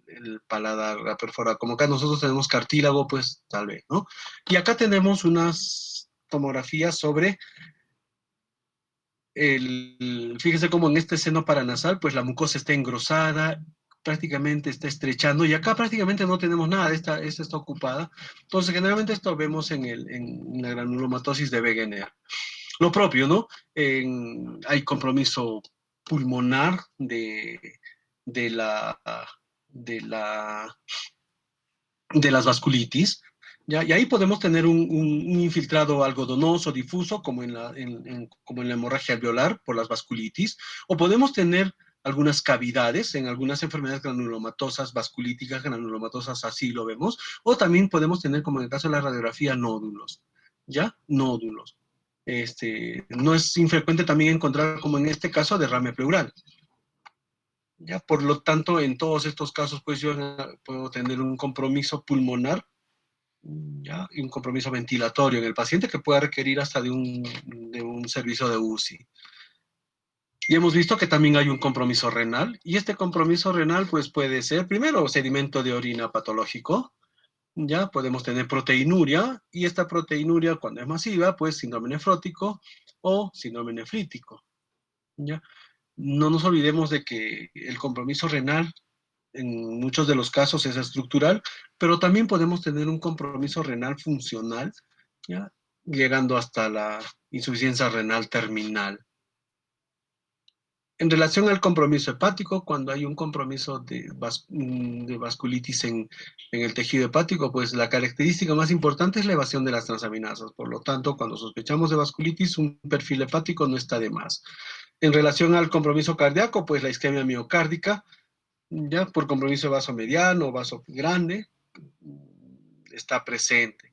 paladar ha perforado. Como acá nosotros tenemos cartílago, pues tal vez, ¿no? Y acá tenemos unas tomografías sobre fíjese cómo en este seno paranasal, pues la mucosa está engrosada, prácticamente está estrechando, y acá prácticamente no tenemos nada, esta está ocupada. Entonces, generalmente esto vemos en la granulomatosis de Wegener. Lo propio, ¿no? Hay compromiso pulmonar de la, de la, de las vasculitis, ¿ya? Y ahí podemos tener un infiltrado algodonoso, difuso, como en la hemorragia alveolar por las vasculitis, o podemos tener algunas cavidades en algunas enfermedades granulomatosas, vasculíticas, granulomatosas, así lo vemos, o también podemos tener, como en el caso de la radiografía, nódulos, ¿ya? Nódulos. No es infrecuente también encontrar, como en este caso, derrame pleural. Ya, por lo tanto, en todos estos casos, pues yo puedo tener un compromiso pulmonar, ya, y un compromiso ventilatorio en el paciente que pueda requerir hasta de un servicio de UCI. Y hemos visto que también hay un compromiso renal, y este compromiso renal, pues puede ser, primero, sedimento de orina patológico, ya podemos tener proteinuria, y esta proteinuria, cuando es masiva, pues síndrome nefrótico o síndrome nefrítico, ¿ya? No nos olvidemos de que el compromiso renal en muchos de los casos es estructural, pero también podemos tener un compromiso renal funcional, ¿ya? Llegando hasta la insuficiencia renal terminal. En relación al compromiso hepático, cuando hay un compromiso de vasculitis en el tejido hepático, pues la característica más importante es la evasión de las transaminasas. Por lo tanto, cuando sospechamos de vasculitis, un perfil hepático no está de más. En relación al compromiso cardíaco, pues la isquemia miocárdica, ya por compromiso de vaso mediano o vaso grande, está presente.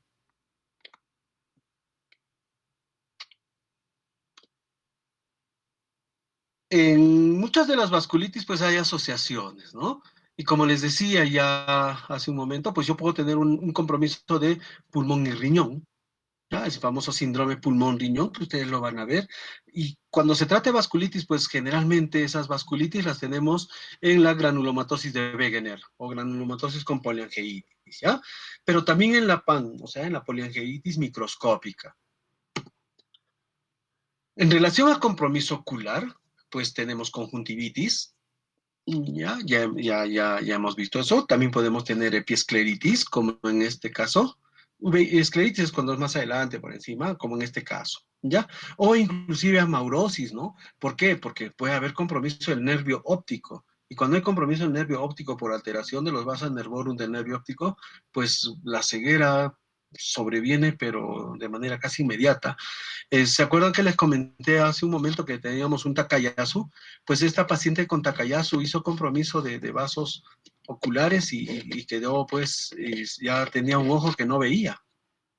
En muchas de las vasculitis, pues hay asociaciones, ¿no? Y como les decía ya hace un momento, pues yo puedo tener un compromiso de pulmón y riñón, ¿ya? Ese famoso síndrome pulmón-riñón, que ustedes lo van a ver. Y cuando se trata de vasculitis, pues generalmente esas vasculitis las tenemos en la granulomatosis de Wegener o granulomatosis con poliangeitis, ¿ya? Pero también en la PAN, o sea, en la poliangeitis microscópica. En relación al compromiso ocular, pues tenemos conjuntivitis, ya hemos visto eso. También podemos tener epiescleritis, como en este caso. Escleritis es cuando es más adelante, por encima, como en este caso, ¿ya? O inclusive amaurosis, ¿no? ¿Por qué? Porque puede haber compromiso del nervio óptico. Y cuando hay compromiso del nervio óptico por alteración de los vasos nervorum del nervio óptico, pues la ceguera sobreviene, pero de manera casi inmediata. ¿Se acuerdan que les comenté hace un momento que teníamos un Takayasu? Pues esta paciente con Takayasu hizo compromiso de vasos oculares y quedó, pues, ya tenía un ojo que no veía.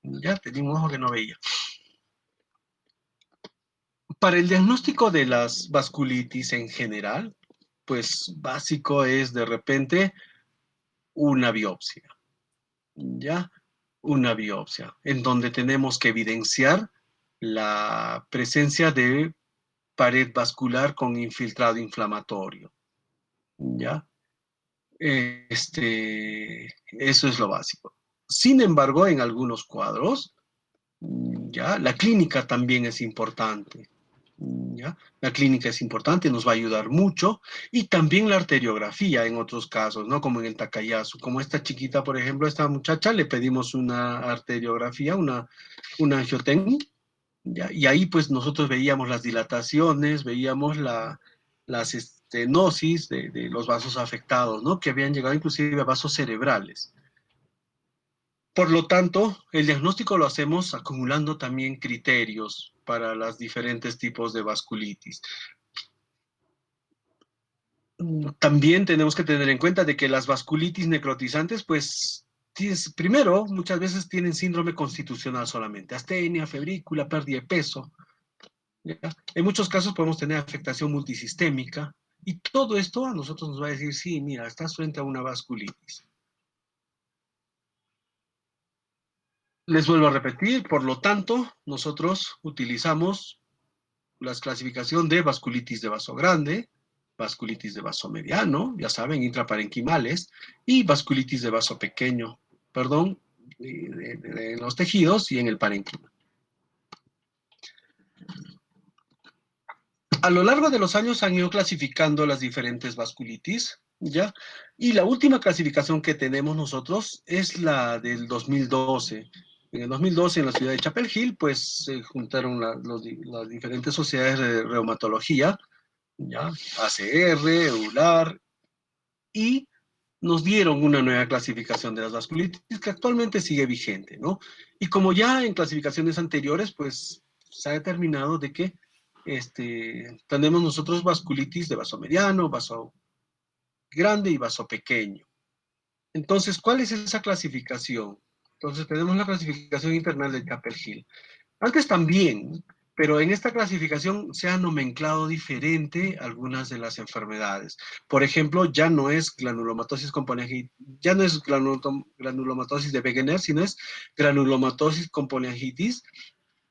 Ya tenía un ojo que no veía. Para el diagnóstico de las vasculitis en general, pues básico es de repente una biopsia, ¿ya? Una biopsia, en donde tenemos que evidenciar la presencia de pared vascular con infiltrado inflamatorio, ¿ya? Eso es lo básico. Sin embargo, en algunos cuadros, ¿ya? La clínica también es importante, ¿ya? La clínica es importante, nos va a ayudar mucho, y también la arteriografía en otros casos, ¿no? Como en el Takayasu, como esta chiquita, por ejemplo, esta muchacha, le pedimos una arteriografía, una angioten, ¿ya? Y ahí pues nosotros veíamos las dilataciones, veíamos las estenosis de los vasos afectados, ¿no? Que habían llegado inclusive a vasos cerebrales. Por lo tanto, el diagnóstico lo hacemos acumulando también criterios para los diferentes tipos de vasculitis. También tenemos que tener en cuenta de que las vasculitis necrotizantes, pues, primero, muchas veces tienen síndrome constitucional solamente, astenia, febrícula, pérdida de peso, ¿ya? En muchos casos podemos tener afectación multisistémica y todo esto a nosotros nos va a decir, sí, mira, estás frente a una vasculitis. Les vuelvo a repetir, por lo tanto, nosotros utilizamos la clasificación de vasculitis de vaso grande, vasculitis de vaso mediano, ya saben, intraparenquimales, y vasculitis de vaso pequeño, perdón, de los tejidos y en el parénquima. A lo largo de los años han ido clasificando las diferentes vasculitis, ¿ya? Y la última clasificación que tenemos nosotros es la del 2012. En el 2012, en la ciudad de Chapel Hill, pues se juntaron las diferentes sociedades de reumatología, ¿ya? ACR, EULAR, y nos dieron una nueva clasificación de las vasculitis que actualmente sigue vigente, ¿no? Y como ya en clasificaciones anteriores, pues se ha determinado de que tenemos nosotros vasculitis de vaso mediano, vaso grande y vaso pequeño. Entonces, ¿cuál es esa clasificación? Entonces, tenemos la clasificación internal de Chapel Hill. Antes también, pero en esta clasificación se ha nomenclado diferente algunas de las enfermedades. Por ejemplo, ya no es granulomatosis con poliangitis, ya no es granulomatosis de Wegener, sino es granulomatosis con poliangitis,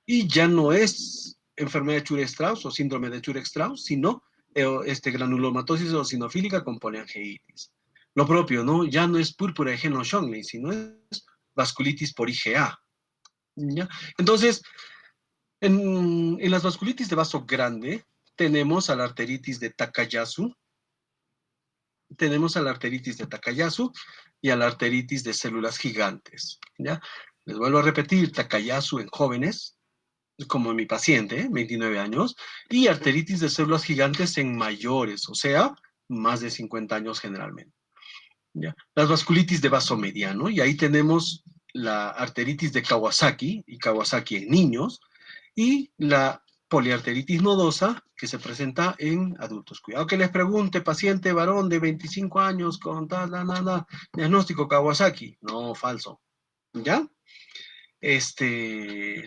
y ya no es enfermedad de Churg-Strauss o síndrome de Churg-Strauss, sino granulomatosis eosinofílica con poliangeitis. Lo propio, ¿no? Ya no es púrpura de Henle-Schönlein, sino es vasculitis por IgA. ¿Ya? Entonces, en las vasculitis de vaso grande, tenemos a la arteritis de Takayasu y a la arteritis de células gigantes, ¿ya? Les vuelvo a repetir, Takayasu en jóvenes, como mi paciente, 29 años, y arteritis de células gigantes en mayores, o sea, más de 50 años generalmente, ¿ya? Las vasculitis de vaso mediano, y ahí tenemos la arteritis de Kawasaki, y Kawasaki en niños, y la poliarteritis nodosa que se presenta en adultos. Cuidado que les pregunte, paciente varón de 25 años con diagnóstico Kawasaki. No, falso. ¿Ya? En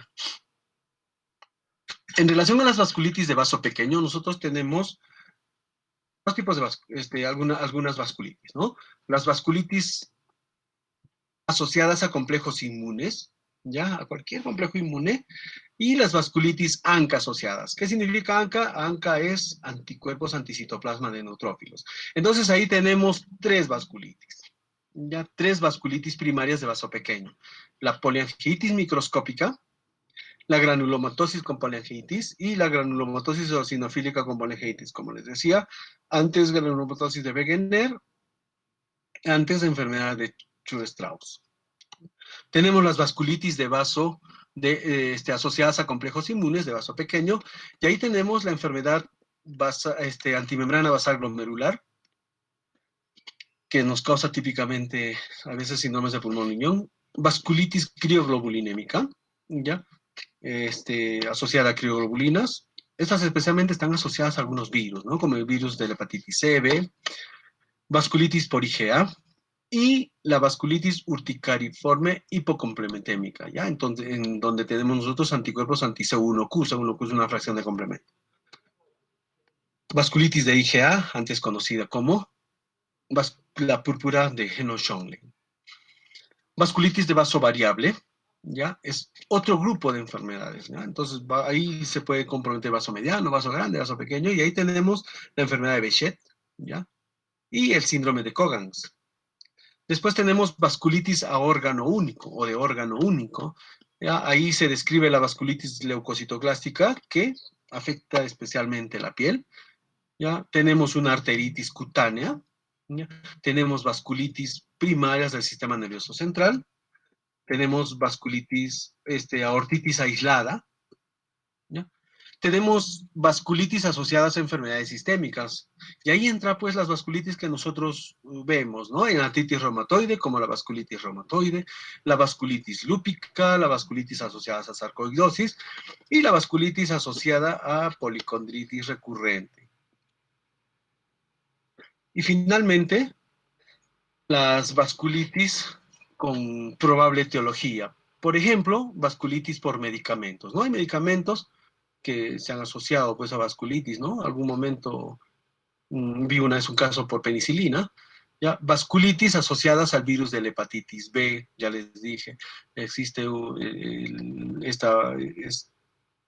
relación a las vasculitis de vaso pequeño, nosotros tenemos dos tipos de algunas vasculitis, ¿no? Las vasculitis asociadas a complejos inmunes, ¿ya? A cualquier complejo inmune. Y las vasculitis ANCA asociadas. ¿Qué significa ANCA? ANCA es anticuerpos anticitoplasma de neutrófilos. Entonces ahí tenemos tres vasculitis. Ya tres vasculitis primarias de vaso pequeño. La poliangiitis microscópica, la granulomatosis con poliangiitis y la granulomatosis eosinofílica con poliangiitis. Como les decía, antes granulomatosis de Wegener, antes de enfermedad de Chur-Strauss. Tenemos las vasculitis de vaso asociadas a complejos inmunes de vaso pequeño, y ahí tenemos la enfermedad antimembrana basal glomerular, que nos causa típicamente a veces síndromes de pulmón riñón, vasculitis crioglobulinémica, ¿ya? Asociada a crioglobulinas. Estas especialmente están asociadas a algunos virus, ¿no? Como el virus de la hepatitis C, B, vasculitis por IgA, y la vasculitis urticariforme hipocomplementémica, ¿ya? Entonces, en donde tenemos nosotros anticuerpos anti-C1Q, C1Q es una fracción de complemento. Vasculitis de IgA, antes conocida como la púrpura de Heno-Schönlein. Vasculitis de vaso variable, ¿ya? Es otro grupo de enfermedades, ¿ya? Entonces, ahí se puede comprometer vaso mediano, vaso grande, vaso pequeño, y ahí tenemos la enfermedad de Behçet, ¿ya? Y el síndrome de Cogans. Después tenemos vasculitis a órgano único o de órgano único. ¿Ya? Ahí se describe la vasculitis leucocitoclástica que afecta especialmente la piel. ¿Ya? Tenemos una arteritis cutánea. ¿Ya? Tenemos vasculitis primarias del sistema nervioso central. Tenemos vasculitis, aortitis aislada. ¿Ya? Tenemos vasculitis asociadas a enfermedades sistémicas. Y ahí entra pues las vasculitis que nosotros vemos, ¿no? En artritis reumatoide, como la vasculitis reumatoide, la vasculitis lúpica, la vasculitis asociada a sarcoidosis y la vasculitis asociada a policondritis recurrente. Y finalmente, las vasculitis con probable etiología. Por ejemplo, vasculitis por medicamentos, ¿no? Hay medicamentos que se han asociado pues a vasculitis, ¿no? Algún momento vi una vez un caso por penicilina, ¿ya? Vasculitis asociadas al virus de la hepatitis B, ya les dije, existe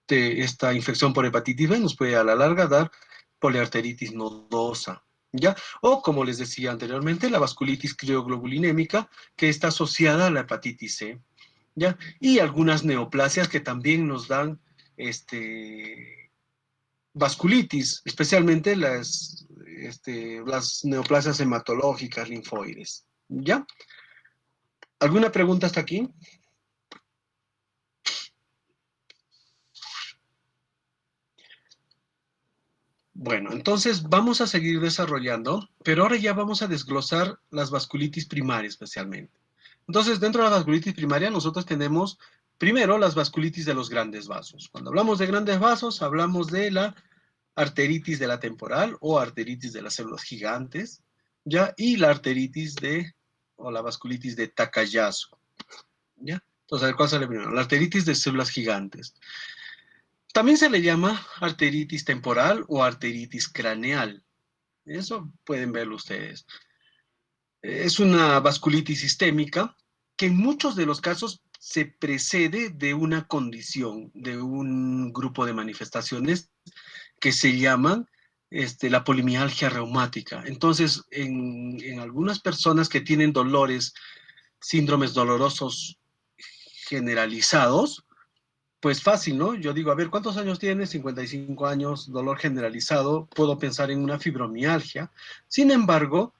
esta infección por hepatitis B, nos puede a la larga dar poliarteritis nodosa, ¿ya? O, como les decía anteriormente, la vasculitis crioglobulinémica, que está asociada a la hepatitis C, ¿ya? Y algunas neoplasias que también nos dan vasculitis, especialmente las neoplasias hematológicas linfoides. ¿Ya? ¿Alguna pregunta hasta aquí? Bueno, entonces vamos a seguir desarrollando, pero ahora ya vamos a desglosar las vasculitis primarias especialmente. Entonces, dentro de la vasculitis primaria, nosotros tenemos primero las vasculitis de los grandes vasos. Cuando hablamos de grandes vasos, hablamos de la arteritis de la temporal o arteritis de las células gigantes, ¿ya? Y la o la vasculitis de Takayasu, ¿ya? Entonces, a ver, ¿cuál sale primero? La arteritis de células gigantes. También se le llama arteritis temporal o arteritis craneal. Eso pueden verlo ustedes. Es una vasculitis sistémica que en muchos de los casos se precede de una condición, de un grupo de manifestaciones que se llaman la polimialgia reumática. Entonces, en algunas personas que tienen dolores, síndromes dolorosos generalizados, pues fácil, ¿no? Yo digo, a ver, ¿cuántos años tienes? 55 años, dolor generalizado, puedo pensar en una fibromialgia. Sin embargo,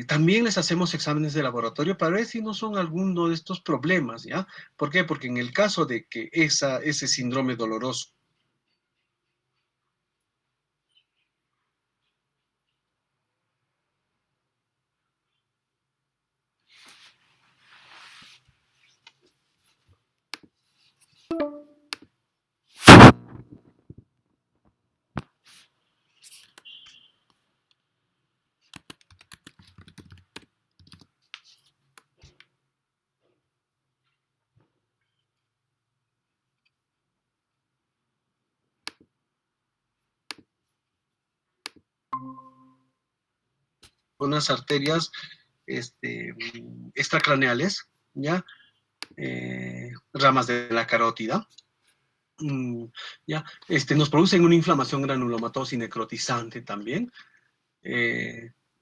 también les hacemos exámenes de laboratorio para ver si no son alguno de estos problemas, ¿ya? ¿Por qué? Porque en el caso de que ese síndrome doloroso, unas arterias extracraneales, ¿ya? ramas de la carótida. ¿Ya? Nos producen una inflamación granulomatosa y necrotizante también.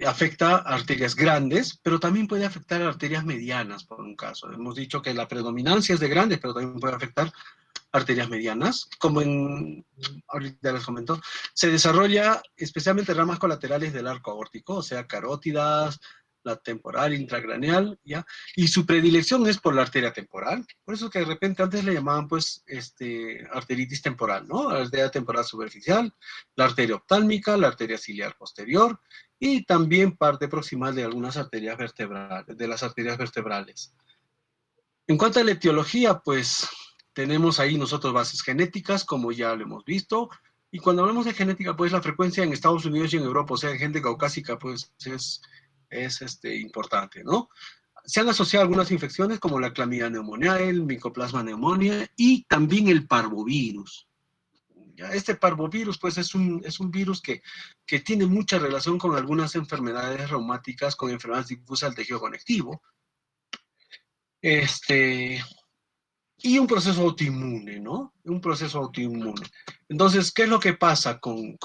Afecta a arterias grandes, pero también puede afectar a arterias medianas, por un caso. Hemos dicho que la predominancia es de grandes, pero también puede afectar arterias medianas, como ahorita les comento, se desarrolla especialmente ramas colaterales del arco aórtico, o sea, carótidas, la temporal, intracraneal, ¿ya? Y su predilección es por la arteria temporal, por eso que de repente antes le llamaban, pues, arteritis temporal, ¿no? La arteria temporal superficial, la arteria oftálmica, la arteria ciliar posterior, y también parte proximal de algunas arterias vertebrales, de las arterias vertebrales. En cuanto a la etiología, pues tenemos ahí nosotros bases genéticas, como ya lo hemos visto, y cuando hablamos de genética, pues la frecuencia en Estados Unidos y en Europa, o sea, en gente caucásica, pues es importante, ¿no? Se han asociado algunas infecciones como la clamidia pneumoniae, el micoplasma pneumonia y también el parvovirus. ¿Ya? Este parvovirus, pues, es un virus que tiene mucha relación con algunas enfermedades reumáticas, con enfermedades difusas del tejido conectivo. Y un proceso autoinmune, ¿no? Un proceso autoinmune. Entonces, ¿qué es lo que pasa con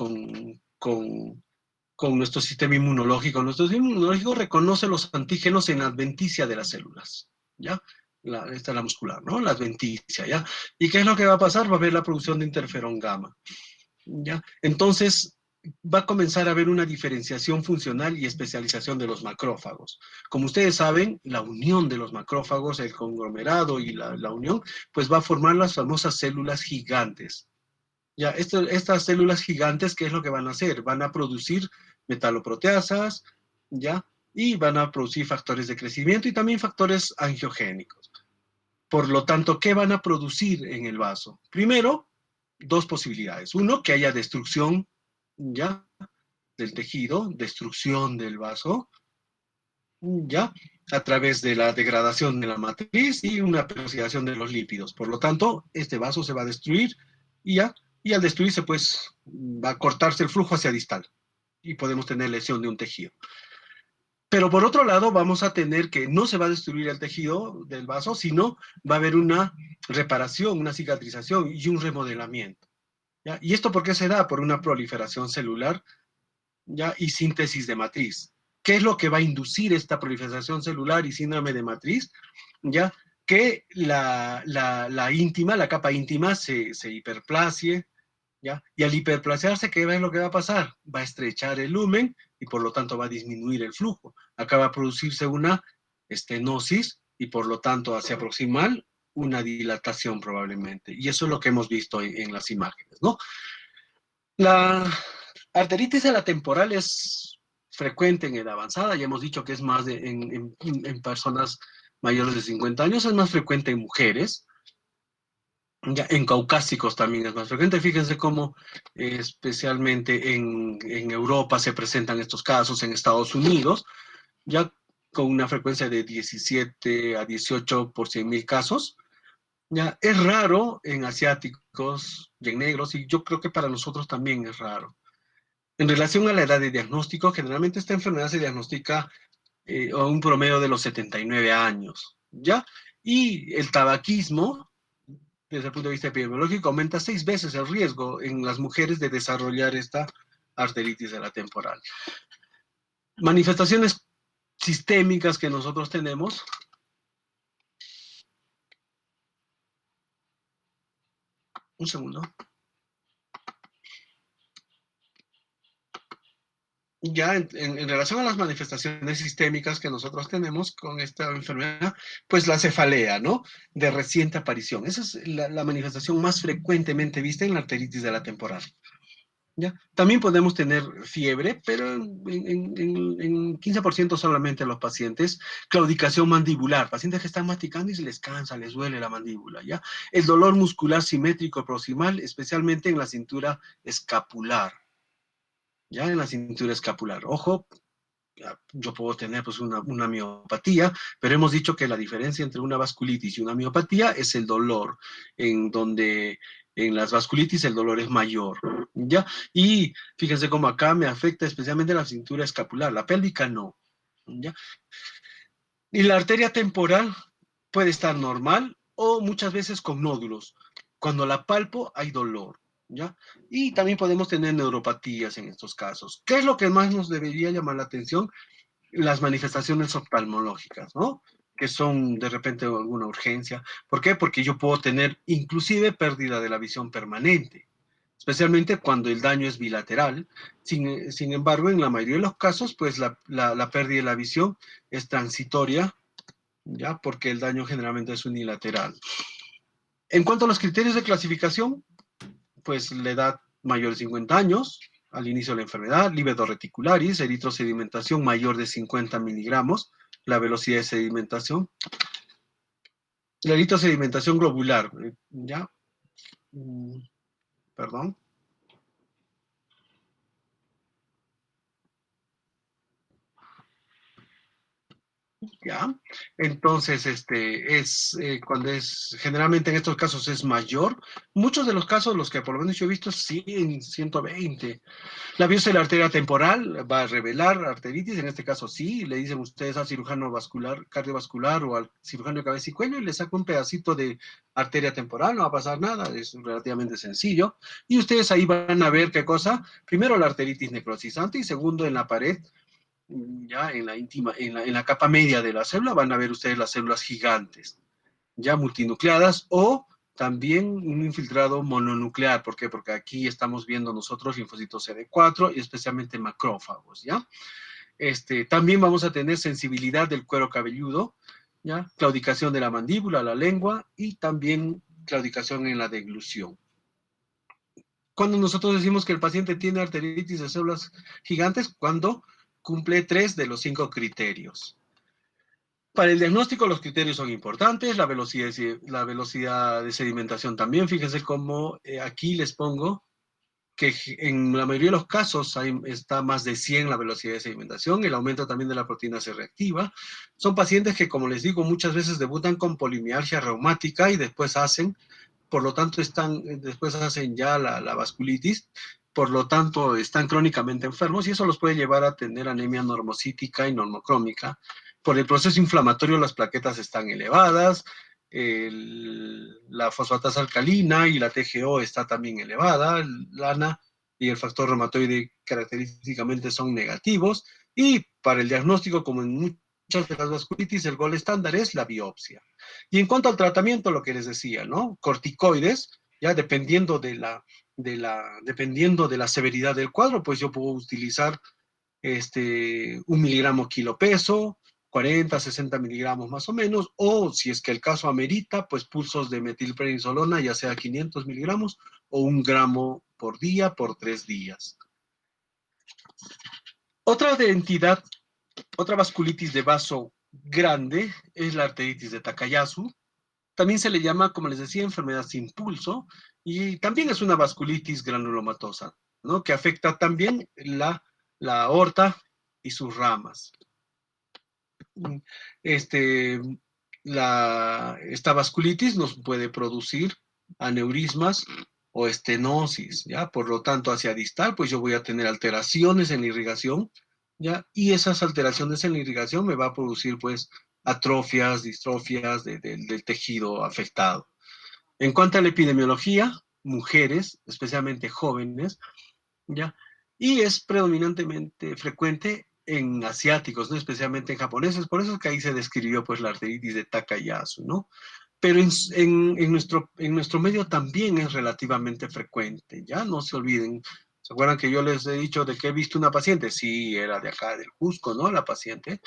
nuestro sistema inmunológico? Nuestro sistema inmunológico reconoce los antígenos en la adventicia de las células, ¿ya? Esta es la muscular, ¿no? La adventicia, ¿ya? ¿Y qué es lo que va a pasar? Va a haber la producción de interferón gamma, ¿ya? Entonces, va a comenzar a haber una diferenciación funcional y especialización de los macrófagos. Como ustedes saben, la unión de los macrófagos, el conglomerado y la unión, pues va a formar las famosas células gigantes. Ya, estas células gigantes, ¿qué es lo que van a hacer? Van a producir metaloproteasas, ¿ya? Y van a producir factores de crecimiento y también factores angiogénicos. Por lo tanto, ¿qué van a producir en el vaso? Primero, dos posibilidades. Uno, que haya destrucción, ¿ya? Del tejido, destrucción del vaso, ¿ya? A través de la degradación de la matriz y una peroxidación de los lípidos. Por lo tanto, este vaso se va a destruir y ya, y al destruirse, pues, va a cortarse el flujo hacia distal y podemos tener lesión de un tejido. Pero por otro lado, vamos a tener que no se va a destruir el tejido del vaso, sino va a haber una reparación, una cicatrización y un remodelamiento. ¿Ya? ¿Y esto por qué se da? Por una proliferación celular, ¿ya? Y síntesis de matriz. ¿Qué es lo que va a inducir esta proliferación celular y síndrome de matriz? ¿Ya? Que la íntima, la capa íntima se hiperplasie, ¿ya? Y al hiperplasearse, ¿qué es lo que va a pasar? Va a estrechar el lumen y por lo tanto va a disminuir el flujo. Acá va a producirse una estenosis y por lo tanto hacia proximal una dilatación probablemente. Y eso es lo que hemos visto en las imágenes, ¿no? La arteritis de la temporal es frecuente en edad avanzada, ya hemos dicho que es más en personas mayores de 50 años, es más frecuente en mujeres, ya en caucásicos también es más frecuente. Fíjense cómo especialmente en Europa se presentan estos casos, en Estados Unidos, ya con una frecuencia de 17 a 18 por 100.000 casos. Ya, es raro en asiáticos y en negros, y yo creo que para nosotros también es raro. En relación a la edad de diagnóstico, generalmente esta enfermedad se diagnostica a un promedio de los 79 años, ¿ya? Y el tabaquismo, desde el punto de vista epidemiológico, aumenta 6 veces el riesgo en las mujeres de desarrollar esta arteritis de la temporal. Manifestaciones sistémicas que nosotros tenemos. Un segundo. Ya en relación a las manifestaciones sistémicas que nosotros tenemos con esta enfermedad, pues la cefalea, ¿no? De reciente aparición. Esa es la manifestación más frecuentemente vista en la arteritis de la temporal. ¿Ya? También podemos tener fiebre, pero en 15% solamente los pacientes. Claudicación mandibular, pacientes que están masticando y se les cansa, les duele la mandíbula, ¿ya? El dolor muscular simétrico proximal, especialmente en la cintura escapular, ¿ya? En la cintura escapular. Ojo, yo puedo tener pues una miopatía, pero hemos dicho que la diferencia entre una vasculitis y una miopatía es el dolor, en donde en las vasculitis el dolor es mayor, ¿ya? Y fíjense cómo acá me afecta especialmente la cintura escapular, la pélvica no, ¿ya? Y la arteria temporal puede estar normal o muchas veces con nódulos. Cuando la palpo hay dolor, ¿ya? Y también podemos tener neuropatías en estos casos. ¿Qué es lo que más nos debería llamar la atención? Las manifestaciones oftalmológicas, ¿no? Que son de repente alguna urgencia. ¿Por qué? Porque yo puedo tener inclusive pérdida de la visión permanente, especialmente cuando el daño es bilateral. Sin embargo, en la mayoría de los casos, pues la pérdida de la visión es transitoria, ¿ya? Porque el daño generalmente es unilateral. En cuanto a los criterios de clasificación, pues la edad mayor de 50 años, al inicio de la enfermedad, líbedo reticularis, eritrosedimentación mayor de 50 miligramos, la velocidad de sedimentación, la eritrosedimentación globular, ¿ya? Perdón. ¿Ya? Entonces, cuando generalmente en estos casos es mayor, muchos de los casos, los que por lo menos yo he visto, 100, 120. La biopsia de la arteria temporal va a revelar arteritis, en este caso sí, le dicen ustedes al cirujano vascular, cardiovascular o al cirujano de cabeza y cuello y le saca un pedacito de arteria temporal, no va a pasar nada, es relativamente sencillo. Y ustedes ahí van a ver qué cosa, primero la arteritis necrosizante y segundo en la pared, ya en la íntima, en la capa media de la célula van a ver ustedes las células gigantes, ya multinucleadas o también un infiltrado mononuclear. ¿Por qué? Porque aquí estamos viendo nosotros linfocitos CD4 y especialmente macrófagos, ¿ya? También vamos a tener sensibilidad del cuero cabelludo, ¿ya? Claudicación de la mandíbula, la lengua y también claudicación en la deglución. Cuando nosotros decimos que el paciente tiene arteritis de células gigantes, cuando cumple 3 de los 5 criterios. Para el diagnóstico los criterios son importantes, la velocidad de sedimentación también. Fíjense cómo aquí les pongo que en la mayoría de los casos está más de 100 la velocidad de sedimentación, el aumento también de la proteína C reactiva. Son pacientes que, como les digo, muchas veces debutan con polimialgia reumática y después hacen, por lo tanto, después hacen ya la vasculitis, por lo tanto, están crónicamente enfermos y eso los puede llevar a tener anemia normocítica y normocrómica. Por el proceso inflamatorio, las plaquetas están elevadas, la fosfatasa alcalina y la TGO está también elevada, el LANA y el factor reumatoide característicamente son negativos, y para el diagnóstico, como en muchas de las vasculitis, el gol estándar es la biopsia. Y en cuanto al tratamiento, lo que les decía, ¿no? Corticoides, ya dependiendo de la severidad del cuadro, pues yo puedo utilizar 1 miligramo kilo peso, 40, 60 miligramos más o menos, o si es que el caso amerita, pues pulsos de metilprednisolona, ya sea 500 miligramos o 1 gramo por día por 3 días. Otra entidad, otra vasculitis de vaso grande es la arteritis de Takayasu. También se le llama, como les decía, enfermedad sin pulso y también es una vasculitis granulomatosa, ¿no? Que afecta también la aorta y sus ramas. Este, esta vasculitis nos puede producir aneurismas o estenosis, ¿ya? Por lo tanto, hacia distal, pues yo voy a tener alteraciones en la irrigación, ¿ya? Y esas alteraciones en la irrigación me va a producir, pues, atrofias, distrofias del tejido afectado. En cuanto a la epidemiología, mujeres, especialmente jóvenes, ¿ya? Y es predominantemente frecuente en asiáticos, ¿no? Especialmente en japoneses, por eso es que ahí se describió pues la arteritis de Takayasu, ¿no? Pero en nuestro medio también es relativamente frecuente, ¿ya? No se olviden. ¿Se acuerdan que yo les he dicho de que he visto una paciente? Sí, era de acá, del Cusco, ¿no? La paciente.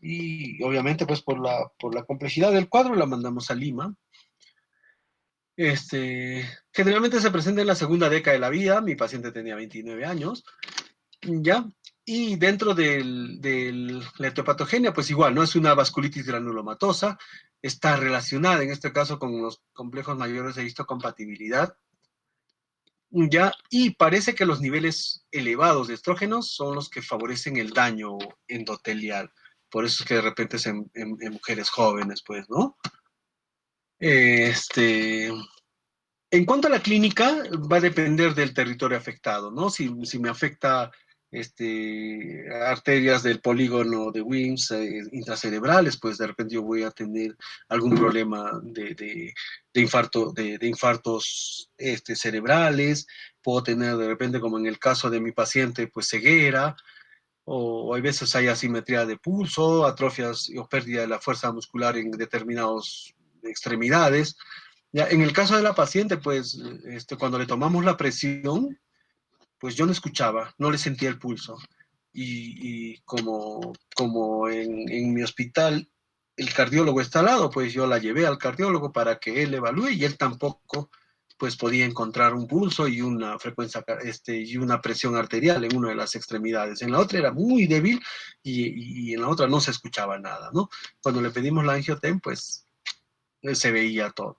Y obviamente pues por la complejidad del cuadro la mandamos a Lima. Generalmente se presenta en la segunda década de la vida, mi paciente tenía 29 años, ¿ya? Y dentro de la etiopatogenia, pues igual, ¿no? Es una vasculitis granulomatosa, está relacionada en este caso con los complejos mayores de histocompatibilidad, ¿ya? Y parece que los niveles elevados de estrógenos son los que favorecen el daño endotelial. Por eso es que de repente es en mujeres jóvenes, pues, ¿no? En cuanto a la clínica, va a depender del territorio afectado, ¿no? Si me afecta arterias del polígono de Wilms intracerebrales, pues de repente yo voy a tener algún problema de infartos cerebrales, puedo tener de repente, como en el caso de mi paciente, pues ceguera, o hay veces hay asimetría de pulso, atrofias o pérdida de la fuerza muscular en determinadas extremidades. Ya, en el caso de la paciente, pues cuando le tomamos la presión, pues yo no escuchaba, no le sentía el pulso. Y como en mi hospital el cardiólogo está al lado, pues yo la llevé al cardiólogo para que él evalúe y él tampoco pues podía encontrar un pulso y una frecuencia y una presión arterial en una de las extremidades. En la otra era muy débil y en la otra no se escuchaba nada, ¿no? Cuando le pedimos la angiotem, pues se veía todo.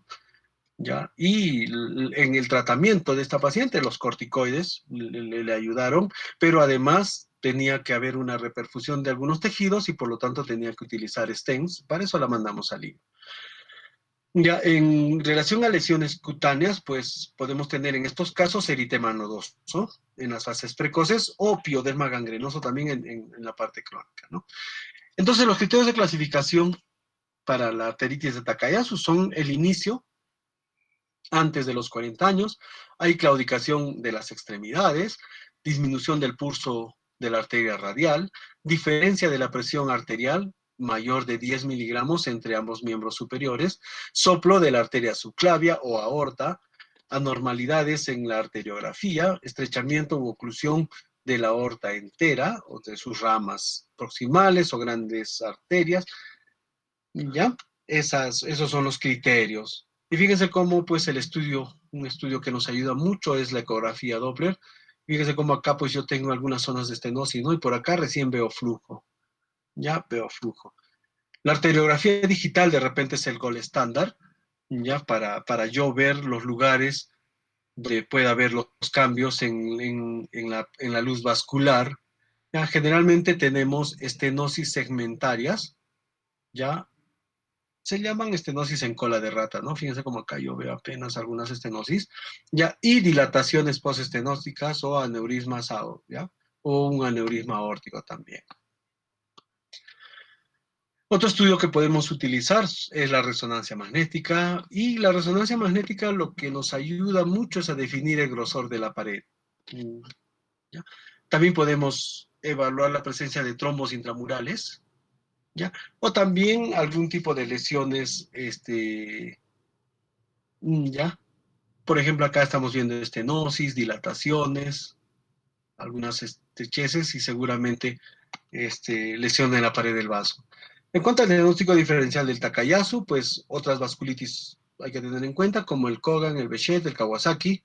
¿Ya? Y en el tratamiento de esta paciente, los corticoides le ayudaron, pero además tenía que haber una reperfusión de algunos tejidos y por lo tanto tenía que utilizar stents. Para eso la mandamos al IVA. Ya, en relación a lesiones cutáneas, pues podemos tener en estos casos eritema nodoso en las fases precoces o pioderma gangrenoso también en la parte crónica, ¿no? Entonces, los criterios de clasificación para la arteritis de Takayasu son el inicio antes de los 40 años, hay claudicación de las extremidades, disminución del pulso de la arteria radial, diferencia de la presión arterial mayor de 10 miligramos entre ambos miembros superiores, soplo de la arteria subclavia o aorta, anormalidades en la arteriografía, estrechamiento u oclusión de la aorta entera o de sus ramas proximales o grandes arterias, ¿ya? Esos son los criterios. Y fíjense cómo, pues, un estudio que nos ayuda mucho es la ecografía Doppler. Fíjense cómo acá, pues, yo tengo algunas zonas de estenosis, ¿no? Y por acá recién veo flujo. Ya veo flujo. La arteriografía digital de repente es el gol estándar, ya, para yo ver los lugares donde pueda haber los cambios en la luz vascular. Ya, generalmente tenemos estenosis segmentarias, ya, se llaman estenosis en cola de rata, ¿no? Fíjense como acá yo veo apenas algunas estenosis, ¿ya? Y dilataciones postestenósticas o aneurismas, ¿ya? O un aneurisma aórtico también. Otro estudio que podemos utilizar es la resonancia magnética, y la resonancia magnética lo que nos ayuda mucho es a definir el grosor de la pared. ¿Ya? También podemos evaluar la presencia de trombos intramurales, ¿ya? O también algún tipo de lesiones, ¿ya? Por ejemplo, acá estamos viendo estenosis, dilataciones, algunas estrecheces y seguramente lesión en la pared del vaso. En cuanto al diagnóstico diferencial del Takayasu, pues otras vasculitis hay que tener en cuenta, como el Kogan, el Behçet, el Kawasaki.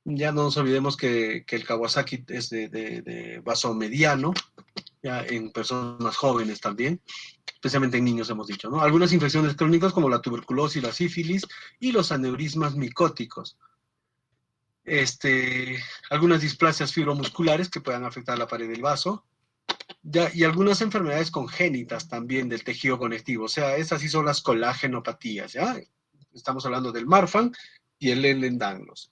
Ya no nos olvidemos que el Kawasaki es de vaso mediano, ya en personas jóvenes también, especialmente en niños hemos dicho, ¿no? Algunas infecciones crónicas como la tuberculosis, la sífilis y los aneurismas micóticos. Algunas displasias fibromusculares que puedan afectar la pared del vaso, ya, y algunas enfermedades congénitas también del tejido conectivo, o sea, esas sí son las colagenopatías, ¿ya? Estamos hablando del Marfan y el Ehlers-Danlos.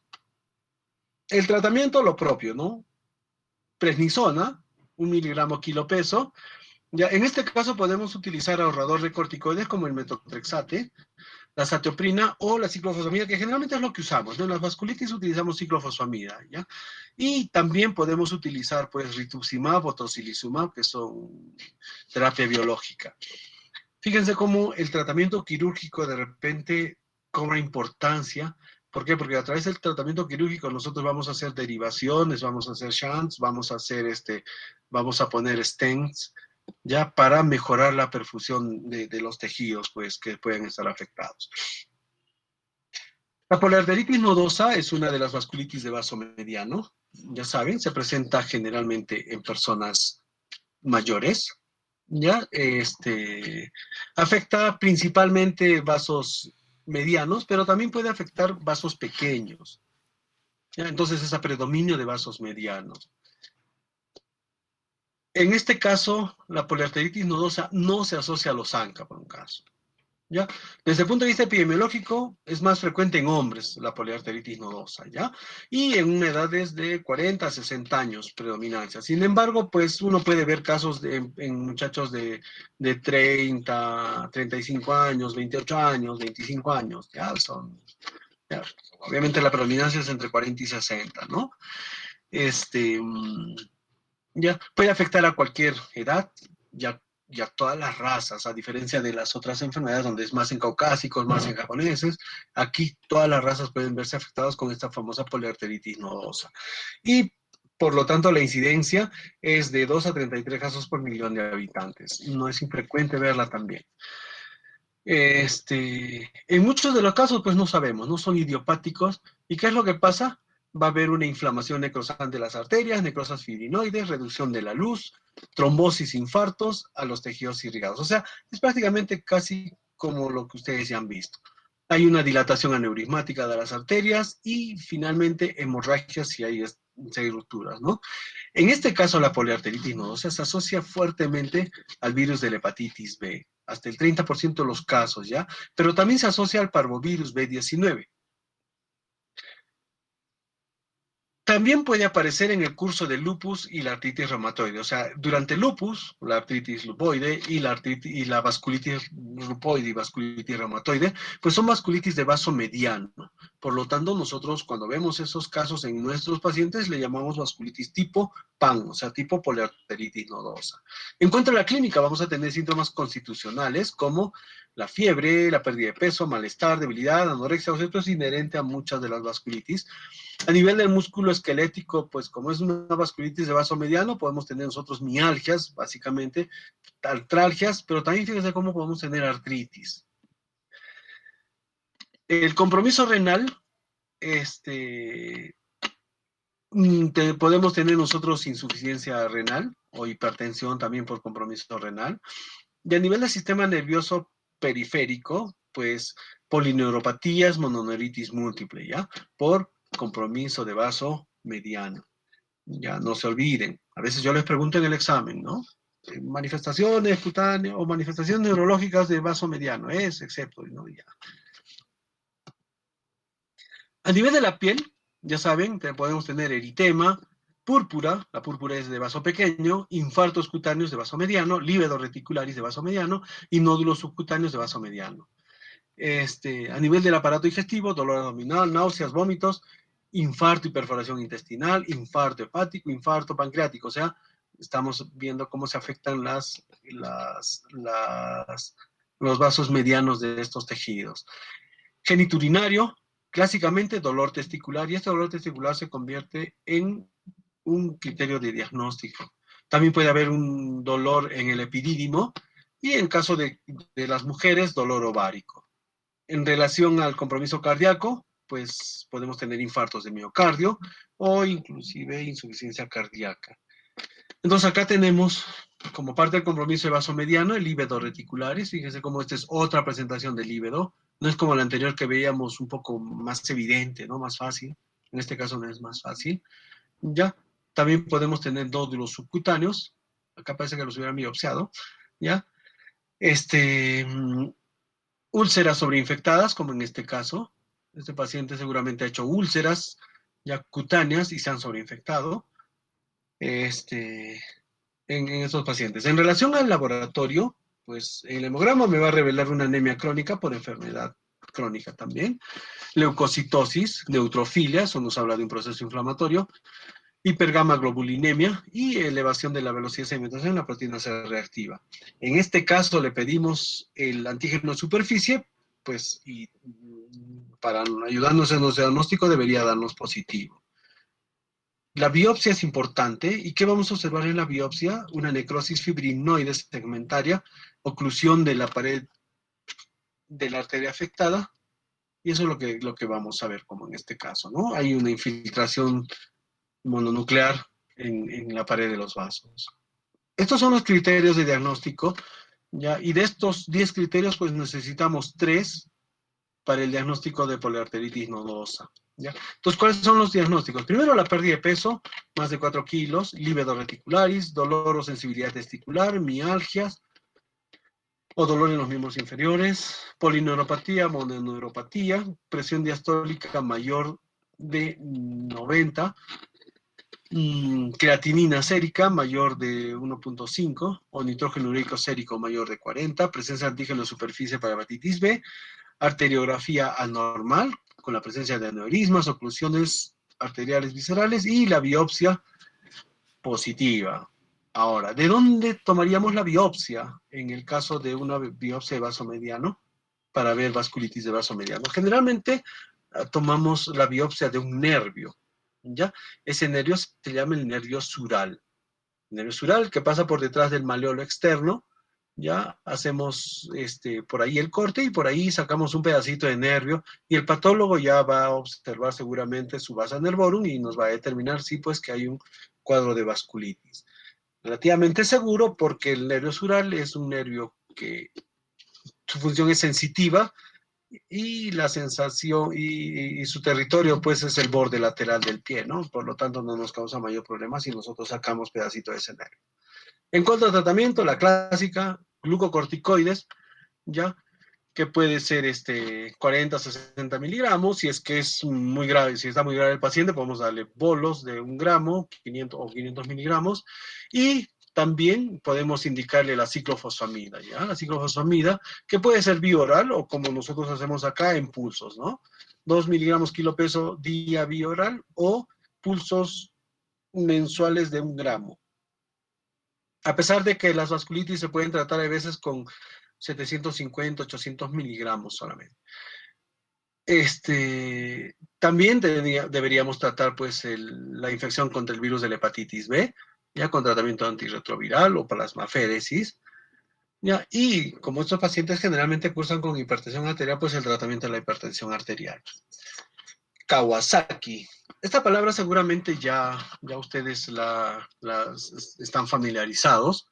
El tratamiento, lo propio, ¿no? Prednisona, 1 miligramo kilo peso. Ya, en este caso podemos utilizar ahorrador de corticoides como el metotrexate, la satioprina o la ciclofosfamida, que generalmente es lo que usamos, ¿no? En las vasculitis utilizamos ciclofosfamida, ¿ya? Y también podemos utilizar, pues, rituximab o tocilizumab, que son terapia biológica. Fíjense cómo el tratamiento quirúrgico de repente cobra importancia. ¿Por qué? Porque a través del tratamiento quirúrgico nosotros vamos a hacer derivaciones, vamos a hacer shunts, vamos a poner stents, ya para mejorar la perfusión de los tejidos, pues, que pueden estar afectados. La poliarteritis nodosa es una de las vasculitis de vaso mediano. Ya saben, se presenta generalmente en personas mayores. Ya, afecta principalmente vasos medianos, pero también puede afectar vasos pequeños. ¿Ya? Entonces es a predominio de vasos medianos. En este caso, la poliarteritis nodosa no se asocia a los ANCA, por un caso. ¿ya? Desde el punto de vista epidemiológico, es más frecuente en hombres la poliarteritis nodosa, ¿ya? Y en edades de 40 a 60 años, predominancia. Sin embargo, pues uno puede ver casos en muchachos de 30, 35 años, 28 años, 25 años, ¿ya? Ya, obviamente la predominancia es entre 40 y 60, ¿no? Este, ya puede afectar a cualquier edad, y a todas las razas, a diferencia de las otras enfermedades donde es más en caucásicos, más en japoneses, aquí todas las razas pueden verse afectadas con esta famosa poliarteritis nodosa. Y por lo tanto la incidencia es de 2 a 33 casos por millón de habitantes. No es infrecuente verla también. En muchos de los casos, pues no sabemos, no son idiopáticos. ¿Y qué es lo que pasa? Va a haber una inflamación necrosante de las arterias, necrosas fibrinoides, reducción de la luz, trombosis, infartos a los tejidos irrigados. O sea, es prácticamente casi como lo que ustedes ya han visto. Hay una dilatación aneurismática de las arterias y finalmente hemorragias si hay rupturas, ¿no? En este caso, la poliarteritis nodosa se asocia fuertemente al virus de la hepatitis B, hasta el 30% de los casos, ¿ya? Pero también se asocia al parvovirus B19. También puede aparecer en el curso del lupus y la artritis reumatoide. O sea, durante el lupus, la artritis lupoide y la vasculitis lupoide y vasculitis reumatoide, pues son vasculitis de vaso mediano. Por lo tanto, nosotros cuando vemos esos casos en nuestros pacientes le llamamos vasculitis tipo PAN, o sea, tipo poliarteritis nodosa. En cuanto a la clínica, vamos a tener síntomas constitucionales como la fiebre, la pérdida de peso, malestar, debilidad, anorexia. O sea, esto es inherente a muchas de las vasculitis. A nivel del músculo esquelético, pues como es una vasculitis de vaso mediano, podemos tener nosotros mialgias, básicamente, artralgias, pero también fíjense cómo podemos tener artritis. El compromiso renal, este, podemos tener nosotros insuficiencia renal o hipertensión también por compromiso renal. Y a nivel del sistema nervioso periférico, pues polineuropatías, mononeuritis múltiple, ¿ya? Por compromiso de vaso mediano. Ya no se olviden. A veces yo les pregunto en el examen, ¿no? Manifestaciones cutáneas o manifestaciones neurológicas de vaso mediano, excepto, ¿no? Ya. A nivel de la piel, ya saben, podemos tener eritema, púrpura, la púrpura es de vaso pequeño, infartos cutáneos de vaso mediano, lívido reticularis de vaso mediano y nódulos subcutáneos de vaso mediano. A nivel del aparato digestivo, dolor abdominal, náuseas, vómitos, infarto y perforación intestinal, infarto hepático, infarto pancreático. O sea, estamos viendo cómo se afectan los vasos medianos de estos tejidos. Geniturinario, clásicamente dolor testicular, y este dolor testicular se convierte en un criterio de diagnóstico. También puede haber un dolor en el epidídimo y en caso de las mujeres, dolor ovárico. En relación al compromiso cardíaco, pues podemos tener infartos de miocardio o inclusive insuficiencia cardíaca. Entonces acá tenemos como parte del compromiso de vaso mediano el líbedo reticularis. Fíjense cómo esta es otra presentación del líbedo. No es como la anterior que veíamos un poco más evidente, ¿no? Más fácil. En este caso no es más fácil. Ya. También podemos tener nódulos subcutáneos. Acá parece que los hubieran biopsiado. ¿Ya? Úlceras sobreinfectadas, como en este caso. Este paciente seguramente ha hecho úlceras ya cutáneas y se han sobreinfectado en esos pacientes. En relación al laboratorio, pues el hemograma me va a revelar una anemia crónica por enfermedad crónica también, leucocitosis, neutrofilia, eso nos habla de un proceso inflamatorio, hipergamaglobulinemia y elevación de la velocidad de sedimentación en la proteína C reactiva. En este caso le pedimos el antígeno de superficie, pues, y para ayudarnos en nuestro diagnóstico debería darnos positivo. La biopsia es importante. ¿Y qué vamos a observar en la biopsia? Una necrosis fibrinoide segmentaria, oclusión de la pared de la arteria afectada, y eso es lo que vamos a ver como en este caso, ¿no? Hay una infiltración mononuclear en la pared de los vasos. Estos son los criterios de diagnóstico, ¿ya? Y de estos 10 criterios, pues necesitamos 3 para el diagnóstico de poliarteritis nodosa, ¿ya? Entonces, ¿cuáles son los diagnósticos? Primero, la pérdida de peso, más de 4 kilos, lívido reticularis, dolor o sensibilidad testicular, mialgias, o dolor en los miembros inferiores, polineuropatía, mononeuropatía, presión diastólica mayor de 90, creatinina sérica mayor de 1.5 o nitrógeno ureico sérico mayor de 40, presencia de antígeno de superficie para hepatitis B, arteriografía anormal con la presencia de aneurismas, oclusiones arteriales viscerales y la biopsia positiva. Ahora, ¿de dónde tomaríamos la biopsia en el caso de una biopsia de vaso mediano para ver vasculitis de vaso mediano? Generalmente tomamos la biopsia de un nervio, ¿ya? Ese nervio se llama el nervio sural. El nervio sural que pasa por detrás del maleolo externo, ya hacemos por ahí el corte y por ahí sacamos un pedacito de nervio y el patólogo ya va a observar seguramente su vasa nervorum y nos va a determinar si pues que hay un cuadro de vasculitis. Relativamente seguro porque el nervio sural es un nervio que su función es sensitiva y la sensación y su territorio pues es el borde lateral del pie, ¿no? Por lo tanto no nos causa mayor problema si nosotros sacamos pedacito de ese nervio. En cuanto a tratamiento, la clásica, glucocorticoides, ¿ya? Que puede ser 40, 60 miligramos, si es que es muy grave, si está muy grave el paciente, podemos darle bolos de 1 gramo, 500 o 500 miligramos, y también podemos indicarle la ciclofosfamida, ¿ya? La ciclofosfamida, que puede ser bioral o como nosotros hacemos acá en pulsos, ¿no? 2 miligramos kilo peso día bioral o pulsos mensuales de 1 gramo. A pesar de que las vasculitis se pueden tratar a veces con 750, 800 miligramos solamente. También deberíamos tratar pues la infección contra el virus de la hepatitis B, ya con tratamiento antirretroviral o plasmaféresis, ya, y como estos pacientes generalmente cursan con hipertensión arterial, pues el tratamiento de la hipertensión arterial. Kawasaki. Esta palabra seguramente ya ustedes están familiarizados,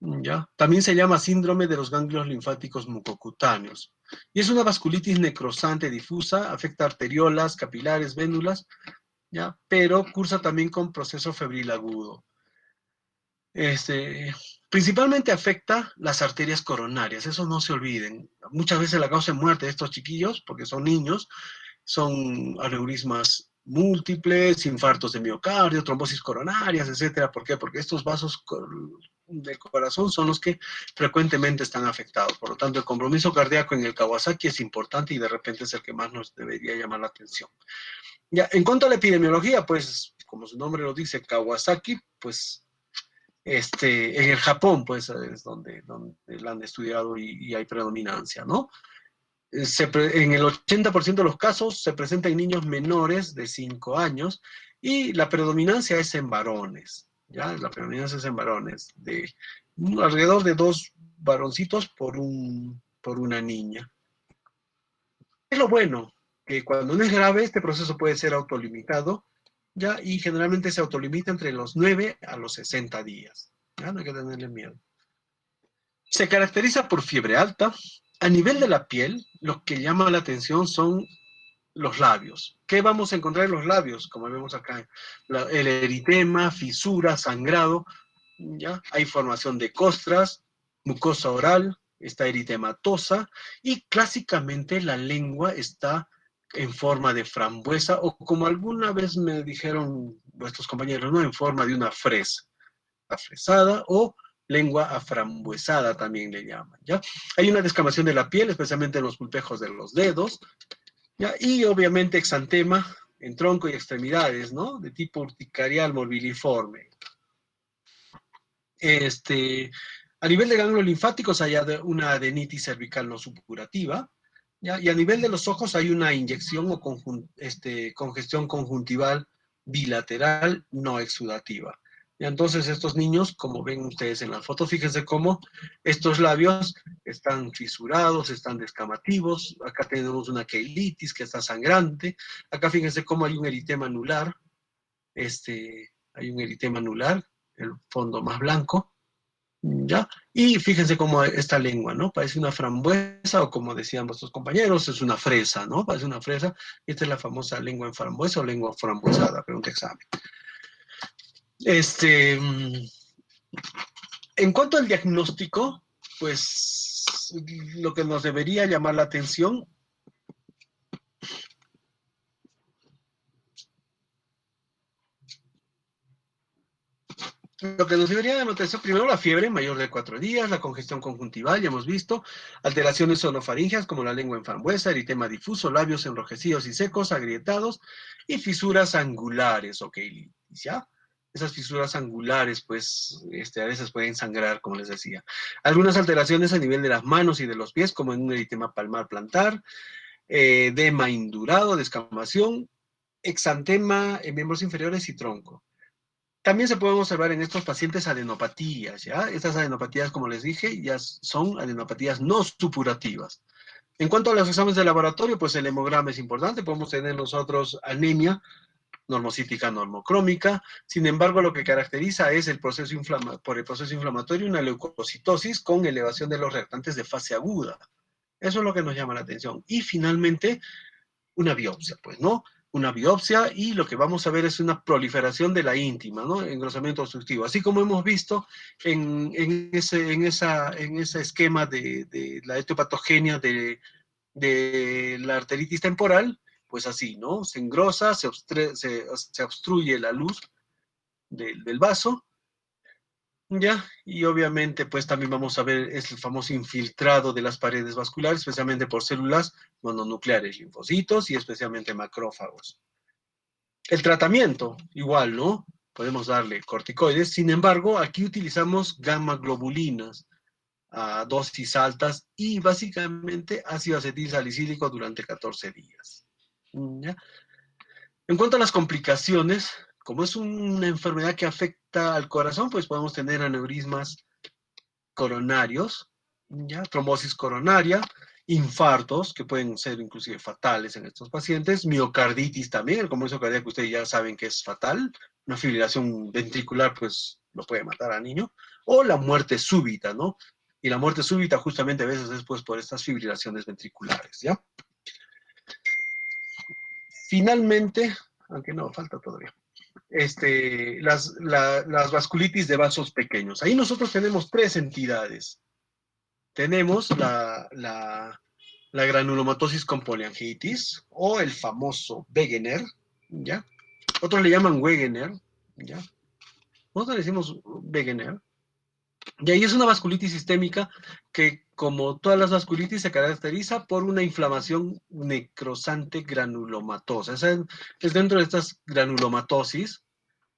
¿ya? También se llama síndrome de los ganglios linfáticos mucocutáneos. Y es una vasculitis necrosante difusa, afecta arteriolas, capilares, vénulas, ¿ya? Pero cursa también con proceso febril agudo. Principalmente afecta las arterias coronarias, eso no se olviden. Muchas veces la causa de muerte de estos chiquillos, porque son niños, son aneurismas múltiples, infartos de miocardio, trombosis coronarias, etcétera. ¿Por qué? Porque estos vasos del corazón son los que frecuentemente están afectados. Por lo tanto, el compromiso cardíaco en el Kawasaki es importante y de repente es el que más nos debería llamar la atención. Ya, en cuanto a la epidemiología, pues, como su nombre lo dice, Kawasaki, pues, en el Japón, pues, es donde la han estudiado y hay predominancia, ¿no? En el 80% de los casos se presenta en niños menores de 5 años y la predominancia es en varones, ¿ya? La predominancia es en varones, de alrededor de 2 varoncitos por una niña. Es lo bueno, que cuando no es grave, este proceso puede ser autolimitado, ¿ya? Y generalmente se autolimita entre los 9 a los 60 días, ¿ya? No hay que tenerle miedo. Se caracteriza por fiebre alta. A nivel de la piel, lo que llama la atención son los labios. ¿Qué vamos a encontrar en los labios? Como vemos acá, el eritema, fisura, sangrado, ¿ya? Hay formación de costras, mucosa oral, está eritematosa y clásicamente la lengua está en forma de frambuesa o como alguna vez me dijeron vuestros compañeros, ¿no? En forma de una fresa, afresada o lengua aframbuesada también le llaman, ¿ya? Hay una descamación de la piel, especialmente en los pulpejos de los dedos, ¿ya? Y obviamente exantema en tronco y extremidades, ¿no? De tipo urticarial morbiliforme. A nivel de ganglios linfáticos hay una adenitis cervical no supurativa, ¿ya? Y a nivel de los ojos hay una inyección o congestión conjuntival bilateral no exudativa. Y entonces estos niños, como ven ustedes en la foto, fíjense cómo estos labios están fisurados, están descamativos, acá tenemos una queilitis que está sangrante, acá fíjense cómo hay un eritema anular, hay un eritema anular, el fondo más blanco, ¿ya? Y fíjense cómo esta lengua, ¿no? Parece una frambuesa o como decían vuestros compañeros, es una fresa, ¿no? Parece una fresa. Esta es la famosa lengua en frambuesa o lengua frambuesada, pregunta examen. En cuanto al diagnóstico, pues lo que nos debería llamar la atención lo que nos debería llamar la atención, primero la fiebre mayor de 4 días, la congestión conjuntival, ya hemos visto, alteraciones sonofaringeas como la lengua en frambuesa, eritema difuso, labios enrojecidos y secos, agrietados, y fisuras angulares, ok, ¿ya? Esas fisuras angulares, pues, a veces pueden sangrar, como les decía. Algunas alteraciones a nivel de las manos y de los pies, como en un eritema palmar plantar, edema indurado, descamación, exantema en miembros inferiores y tronco. También se pueden observar en estos pacientes adenopatías, ¿ya? Estas adenopatías, como les dije, ya son adenopatías no supurativas. En cuanto a los exámenes de laboratorio, pues el hemograma es importante. Podemos tener nosotros anemia normocítica, normocrómica. Sin embargo, lo que caracteriza es el proceso por el proceso inflamatorio, una leucocitosis con elevación de los reactantes de fase aguda. Eso es lo que nos llama la atención. Y finalmente, una biopsia, pues, ¿no? Una biopsia y lo que vamos a ver es una proliferación de la íntima, ¿no? Engrosamiento obstructivo. Así como hemos visto en ese esquema de la etiopatogenia de la arteritis temporal, pues así, ¿no? Se engrosa, se obstruye la luz del vaso, ¿ya? Y obviamente, pues también vamos a ver es el famoso infiltrado de las paredes vasculares, especialmente por células mononucleares, linfocitos y especialmente macrófagos. El tratamiento, igual, ¿no? Podemos darle corticoides, sin embargo, aquí utilizamos gamma globulinas a dosis altas y básicamente ácido acetil salicílico durante 14 días. ¿Ya? En cuanto a las complicaciones, como es una enfermedad que afecta al corazón, pues podemos tener aneurismas coronarios, ¿ya? Trombosis coronaria, infartos, que pueden ser inclusive fatales en estos pacientes, miocarditis también, el comienzo cardíaco ustedes ya saben que es fatal, una fibrilación ventricular pues lo puede matar al niño, o la muerte súbita, ¿no? Y la muerte súbita justamente a veces es pues por estas fibrilaciones ventriculares, ¿ya? Finalmente, aunque no, falta todavía, las vasculitis de vasos pequeños. Ahí nosotros tenemos tres entidades. Tenemos la granulomatosis con poliangitis o el famoso Wegener, ¿ya? Otros le llaman Wegener, ¿ya? Nosotros le decimos Wegener. Y ahí es una vasculitis sistémica que, como todas las vasculitis, se caracteriza por una inflamación necrosante granulomatosa. Esa es dentro de estas granulomatosis,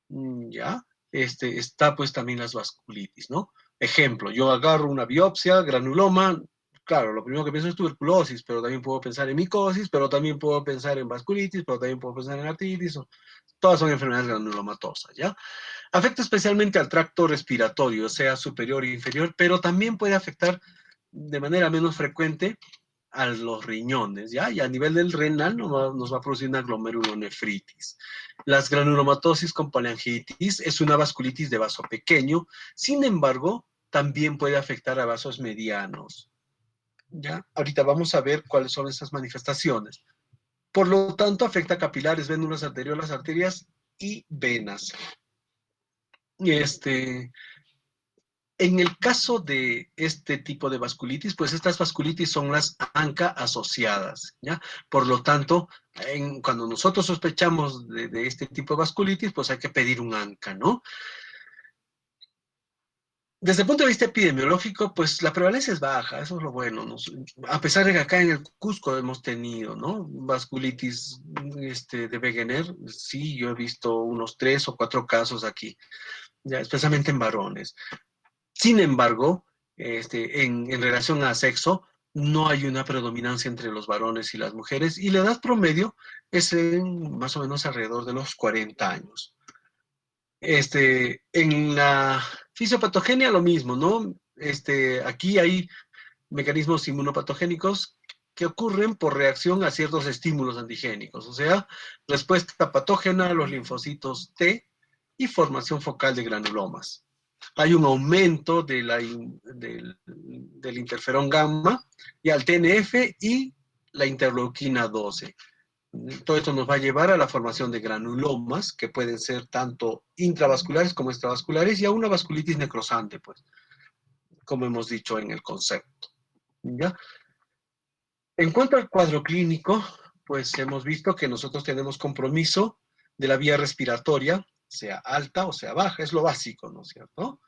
¿ya? Está pues también las vasculitis, ¿no? Ejemplo, yo agarro una biopsia, granuloma, claro, lo primero que pienso es tuberculosis, pero también puedo pensar en micosis, pero también puedo pensar en vasculitis, pero también puedo pensar en artritis, todas son enfermedades granulomatosas, ¿ya? Afecta especialmente al tracto respiratorio, sea superior e inferior, pero también puede afectar de manera menos frecuente a los riñones, ¿ya? Y a nivel del renal nos va a producir una glomerulonefritis. Las granulomatosis con poliangitis es una vasculitis de vaso pequeño, sin embargo, también puede afectar a vasos medianos, ¿ya? Ahorita vamos a ver cuáles son esas manifestaciones. Por lo tanto, afecta capilares, vénulas, arteriolas, arterias y venas. Este, En el caso de este tipo de vasculitis, pues estas vasculitis son las ANCA asociadas, ¿ya? Por lo tanto, cuando nosotros sospechamos de este tipo de vasculitis, pues hay que pedir un ANCA, ¿no? Desde el punto de vista epidemiológico, pues la prevalencia es baja, eso es lo bueno, ¿no? A pesar de que acá en el Cusco hemos tenido, ¿no? Vasculitis de Wegener, sí, yo he visto unos 3 o 4 casos aquí, ya, especialmente en varones. Sin embargo, en relación a sexo, no hay una predominancia entre los varones y las mujeres, y la edad promedio es más o menos alrededor de los 40 años. En la fisiopatogenia lo mismo, ¿no? Aquí hay mecanismos inmunopatogénicos que ocurren por reacción a ciertos estímulos antigénicos, o sea, respuesta patógena a los linfocitos T y formación focal de granulomas. Hay un aumento del interferón gamma y al TNF y la interleuquina 12. Todo esto nos va a llevar a la formación de granulomas, que pueden ser tanto intravasculares como extravasculares, y a una vasculitis necrosante, pues, como hemos dicho en el concepto. ¿ya? En cuanto al cuadro clínico, pues hemos visto que nosotros tenemos compromiso de la vía respiratoria, sea alta o sea baja, es lo básico, ¿no es cierto?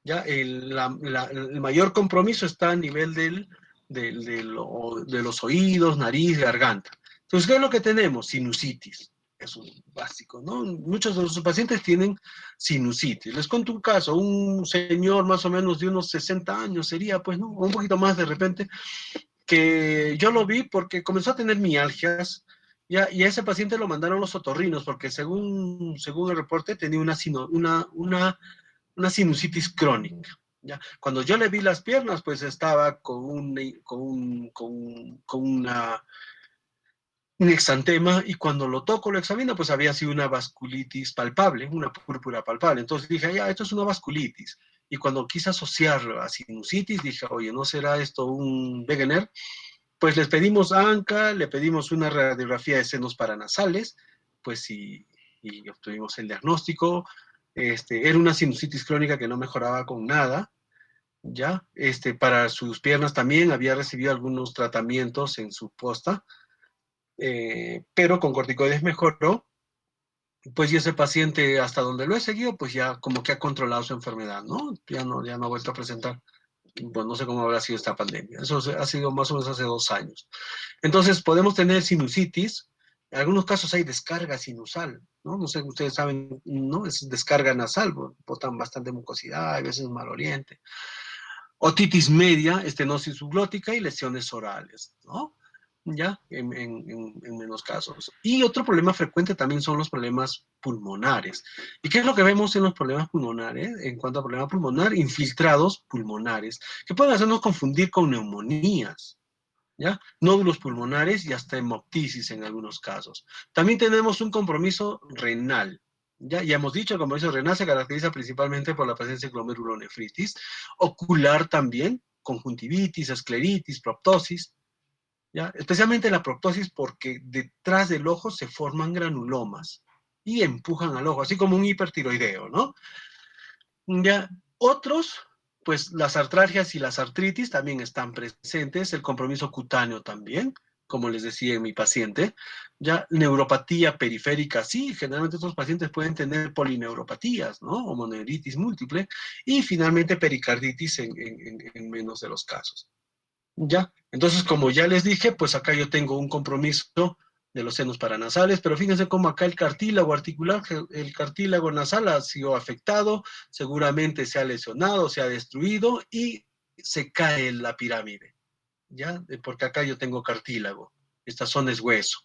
Ya el mayor compromiso está a nivel de los oídos, nariz, garganta. Entonces, ¿qué es lo que tenemos? Sinusitis. Eso es básico, ¿no? Muchos de los pacientes tienen sinusitis. Les cuento un caso, un señor más o menos de unos 60 años sería, pues, ¿no? O un poquito más de repente, que yo lo vi porque comenzó a tener mialgias, ya, y a ese paciente lo mandaron los otorrinos porque según el reporte tenía una sinusitis crónica. ¿Ya? Cuando yo le vi las piernas, pues estaba un exantema, y cuando lo toco, lo examino, pues había sido una vasculitis palpable, una púrpura palpable. Entonces dije, ya, esto es una vasculitis. Y cuando quise asociarlo a sinusitis, dije, oye, ¿no será esto un Wegener? Pues les pedimos ANCA, le pedimos una radiografía de senos paranasales, pues y obtuvimos el diagnóstico. Era una sinusitis crónica que no mejoraba con nada, ¿ya? Para sus piernas también había recibido algunos tratamientos en su posta, pero con corticoides mejoró, pues y ese paciente, hasta donde lo he seguido, pues ya como que ha controlado su enfermedad, ¿no? Ya no ha vuelto a presentar. Pues no sé cómo habrá sido esta pandemia. Eso ha sido más o menos hace 2 años. Entonces, podemos tener sinusitis. En algunos casos hay descarga sinusal, ¿no? No sé, ustedes saben, ¿no? Es descarga nasal, botan bastante mucosidad, a veces maloliente. Otitis media, estenosis subglótica y lesiones orales, ¿no? Ya, en menos casos. Y otro problema frecuente también son los problemas pulmonares. ¿Y qué es lo que vemos en los problemas pulmonares? En cuanto a problema pulmonar, infiltrados pulmonares, que pueden hacernos confundir con neumonías, ¿ya? Nódulos pulmonares y hasta hemoptisis en algunos casos. También tenemos un compromiso renal. Ya hemos dicho, el compromiso renal se caracteriza principalmente por la presencia de glomerulonefritis, ocular también, conjuntivitis, escleritis, proptosis, ¿ya? Especialmente la proptosis porque detrás del ojo se forman granulomas y empujan al ojo, así como un hipertiroideo, ¿no? Ya, otros, pues las artralgias y las artritis también están presentes, el compromiso cutáneo también, como les decía en mi paciente, ya neuropatía periférica, sí, generalmente estos pacientes pueden tener polineuropatías, ¿no? O mononeuritis múltiple, y finalmente pericarditis en menos de los casos. Ya, entonces como ya les dije, pues acá yo tengo un compromiso de los senos paranasales, pero fíjense cómo acá el cartílago articular, el cartílago nasal ha sido afectado, seguramente se ha lesionado, se ha destruido y se cae la pirámide, ¿ya? Porque acá yo tengo cartílago, esta zona es hueso.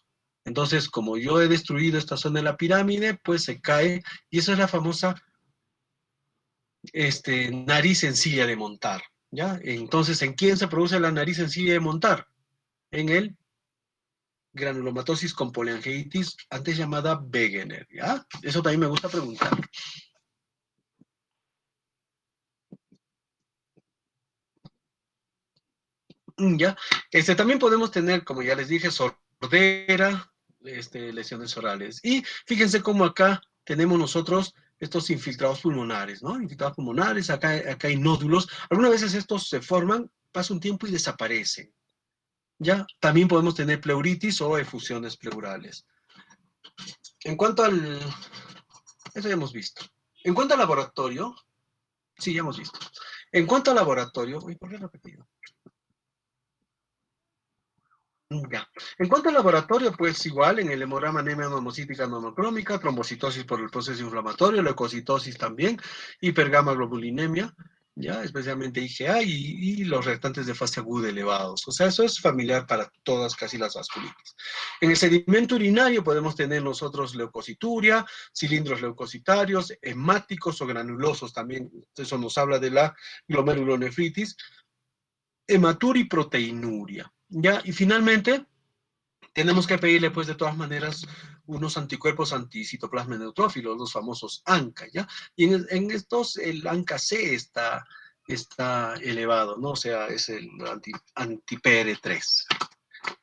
Entonces, como yo he destruido esta zona de la pirámide, pues se cae, y esa es la famosa nariz sencilla de montar, ¿ya? Entonces, ¿en quién se produce la nariz sencilla de montar? En el granulomatosis con poliangiitis, antes llamada Wegener, ¿ya? Eso también me gusta preguntar, ¿ya? También podemos tener, como ya les dije, sordera, lesiones orales. Y fíjense cómo acá tenemos nosotros estos infiltrados pulmonares, ¿no? Infiltrados pulmonares, acá hay nódulos. Algunas veces estos se forman, pasa un tiempo y desaparecen, ¿ya? También podemos tener pleuritis o efusiones pleurales. En cuanto al... Eso ya hemos visto. En cuanto al laboratorio, sí, ya hemos visto. En cuanto al laboratorio, uy, ¿por qué he repetido? Ya. En cuanto al laboratorio, pues igual en el hemograma anemia normocítica normocrómica, trombocitosis por el proceso inflamatorio, leucocitosis también, hipergamma globulinemia, ya, especialmente IgA y los restantes de fase aguda elevados. O sea, eso es familiar para todas casi las vasculitis. En el sedimento urinario podemos tener nosotros leucocituria, cilindros leucocitarios, hemáticos o granulosos también. Eso nos habla de la glomerulonefritis, hematuria y proteinuria. Ya, y finalmente tenemos que pedirle, pues, de todas maneras, unos anticuerpos anticitoplasma neutrófilos, los famosos ANCA, ¿ya? Y en estos, el ANCA-C está elevado, ¿no? O sea, es el anti-PR3,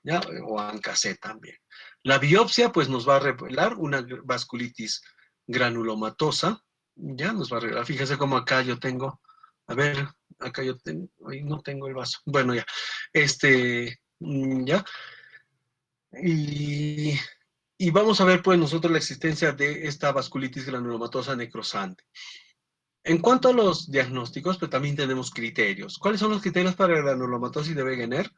¿ya? O ANCA-C también. La biopsia, pues, nos va a revelar una vasculitis granulomatosa, ¿ya? Nos va a revelar, fíjese cómo acá yo tengo, a ver, Acá yo tengo, ahí no tengo el vaso. Bueno, ya. Ya. Y, y vamos a ver, pues, nosotros la existencia de esta vasculitis granulomatosa necrosante. En cuanto a los diagnósticos, pues también tenemos criterios. ¿Cuáles son los criterios para granulomatosis de Wegener?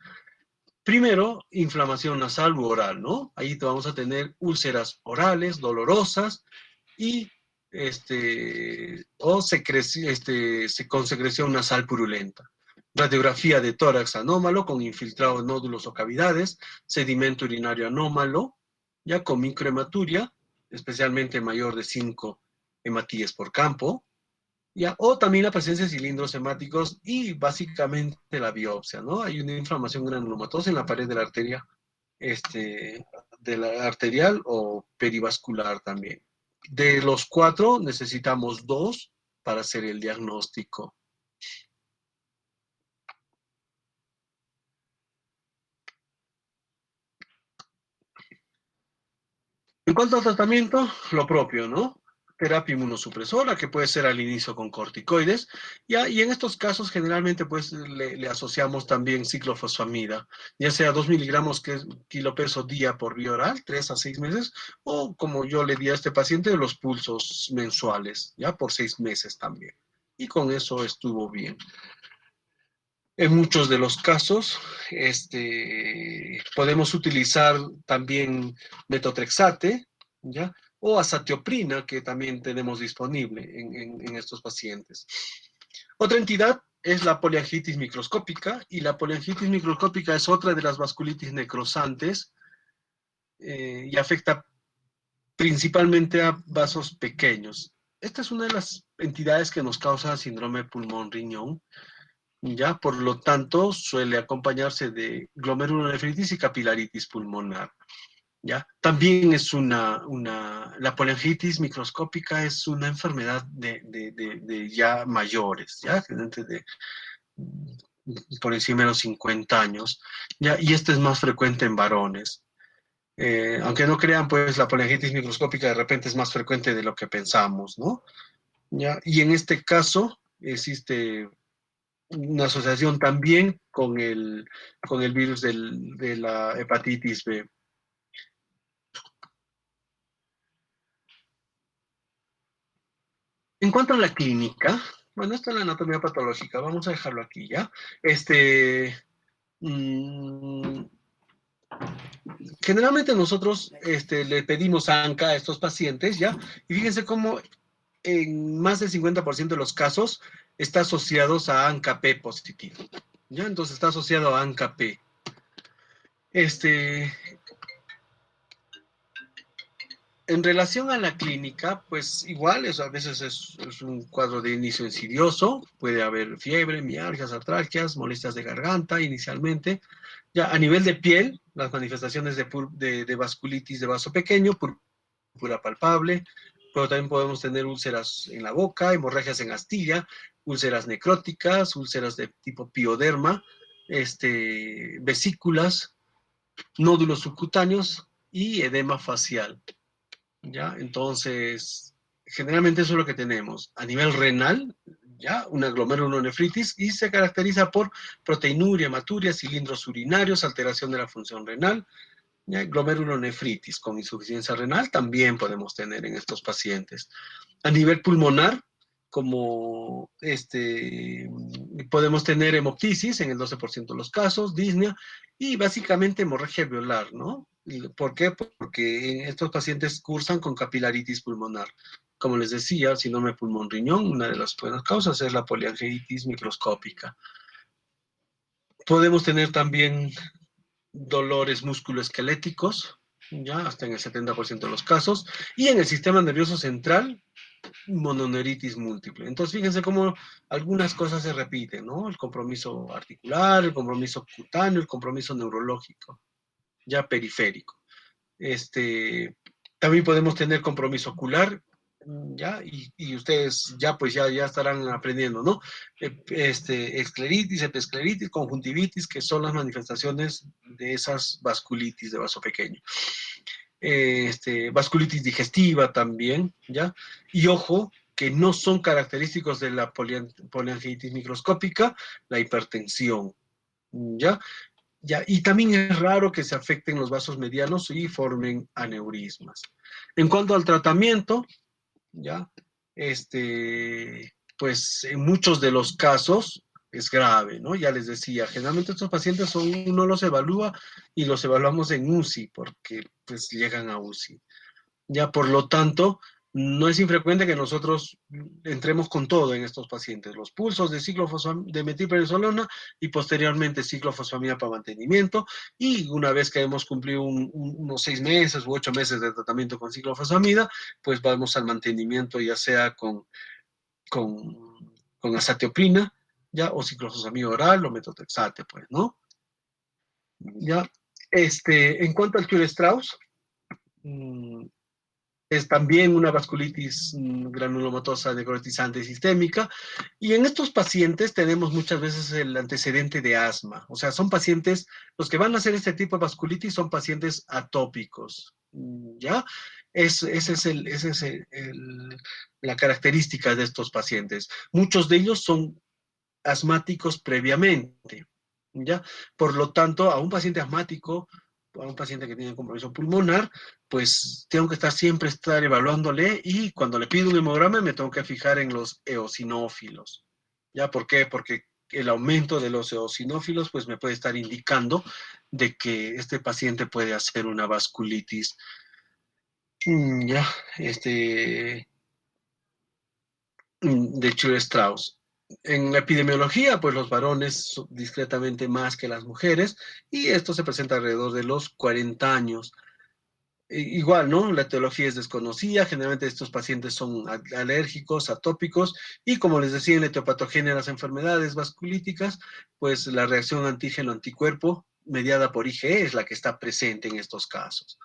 Primero, inflamación nasal u oral, ¿no? Ahí te vamos a tener úlceras orales, dolorosas, y con secreción nasal purulenta. Radiografía de tórax anómalo con infiltrado de nódulos o cavidades, sedimento urinario anómalo, ya con microhematuria, especialmente mayor de 5 hematíes por campo, ya, o también la presencia de cilindros hemáticos y básicamente la biopsia, ¿no? Hay una inflamación granulomatosa en la pared de la arteria, de la arterial o perivascular también. De los 4 necesitamos 2 para hacer el diagnóstico. En cuanto al tratamiento, lo propio, ¿no? Terapia inmunosupresora, que puede ser al inicio con corticoides, ya, y en estos casos generalmente pues le asociamos también ciclofosfamida, ya sea 2 miligramos que es kilo peso día por vía oral, 3 a 6 meses, o como yo le di a este paciente, los pulsos mensuales, ya por 6 meses también. Y con eso estuvo bien. En muchos de los casos, podemos utilizar también metotrexate, ¿ya? O azatioprina, que también tenemos disponible en estos pacientes. Otra entidad es la poliangitis microscópica, y la poliangitis microscópica es otra de las vasculitis necrosantes, y afecta principalmente a vasos pequeños. Esta es una de las entidades que nos causa síndrome pulmón-riñón. Ya, por lo tanto, suele acompañarse de glomerulonefritis y capilaritis pulmonar. ¿Ya? También es la polangitis microscópica es una enfermedad de ya mayores, ¿ya? Por encima de los 50 años, ¿ya? Y este es más frecuente en varones. Aunque no crean, pues la polangitis microscópica de repente es más frecuente de lo que pensamos, ¿no? ¿Ya? Y en este caso existe una asociación también con el virus de la hepatitis B. En cuanto a la clínica, bueno, esto es la anatomía patológica, vamos a dejarlo aquí, ¿ya? Mmm, Generalmente nosotros le pedimos ANCA a estos pacientes, ¿ya? Y fíjense cómo en más del 50% de los casos está asociado a ANCA-P positivo, ¿ya? Entonces está asociado a ANCA-P. Este, En relación a la clínica, pues igual, a veces es un cuadro de inicio insidioso, puede haber fiebre, mialgias, artralgias, molestias de garganta inicialmente. Ya a nivel de piel, las manifestaciones de vasculitis de vaso pequeño, púrpura palpable, pero también podemos tener úlceras en la boca, hemorragias en astilla, úlceras necróticas, úlceras de tipo pioderma, vesículas, nódulos subcutáneos y edema facial. ¿Ya? Entonces, generalmente eso es lo que tenemos. A nivel renal, ¿ya? Una glomerulonefritis, y se caracteriza por proteinuria, hematuria, cilindros urinarios, alteración de la función renal, ¿ya? Glomerulonefritis con insuficiencia renal también podemos tener en estos pacientes. A nivel pulmonar, como podemos tener hemoptisis en el 12% de los casos, disnea, y básicamente hemorragia alveolar, ¿no? ¿Por qué? Porque estos pacientes cursan con capilaritis pulmonar. Como les decía, síndrome pulmón-riñón, una de las buenas causas es la poliangitis microscópica. Podemos tener también dolores musculoesqueléticos, ya hasta en el 70% de los casos, y en el sistema nervioso central, mononeuritis múltiple. Entonces, fíjense cómo algunas cosas se repiten, ¿no? El compromiso articular, el compromiso cutáneo, el compromiso neurológico, ya periférico. También podemos tener compromiso ocular, ¿ya? Y ustedes ya estarán aprendiendo, ¿no? Escleritis, episcleritis, conjuntivitis, que son las manifestaciones de esas vasculitis de vaso pequeño. Vasculitis digestiva también, ¿ya? Y ojo, que no son característicos de la poliangiitis microscópica, la hipertensión, ¿ya? Ya, y también es raro que se afecten los vasos medianos y formen aneurismas. En cuanto al tratamiento, ¿ya? Pues en muchos de los casos es grave, ¿no? Ya les decía, generalmente estos pacientes uno los evalúa y los evaluamos en UCI porque pues llegan a UCI. Ya, por lo tanto, no es infrecuente que nosotros entremos con todo en estos pacientes, los pulsos de metilprednisolona y posteriormente ciclofosfamida para mantenimiento, y una vez que hemos cumplido unos 6 meses u 8 meses de tratamiento con ciclofosfamida, pues vamos al mantenimiento ya sea con azatioprina, ya, o ciclofosfamida oral o metotrexate, pues, ¿no? Ya, en cuanto al Kuehler-Strauss, es también una vasculitis granulomatosa necrotizante sistémica, y en estos pacientes tenemos muchas veces el antecedente de asma, o sea, son pacientes, los que van a hacer este tipo de vasculitis son pacientes atópicos, ¿ya? Esa es la característica de estos pacientes. Muchos de ellos son asmáticos previamente, ¿ya? Por lo tanto, a un paciente asmático, a un paciente que tiene compromiso pulmonar, pues tengo que estar evaluándole, y cuando le pido un hemograma me tengo que fijar en los eosinófilos, ¿ya? ¿Por qué? Porque el aumento de los eosinófilos pues me puede estar indicando de que este paciente puede hacer una vasculitis, ya, de Chur-Strauss. En la epidemiología, pues los varones son discretamente más que las mujeres, y esto se presenta alrededor de los 40 años. Igual, ¿no? La etiología es desconocida, generalmente estos pacientes son alérgicos, atópicos, y como les decía, en la etiopatogenia de las enfermedades vasculíticas, pues la reacción antígeno-anticuerpo mediada por IgE es la que está presente en estos casos.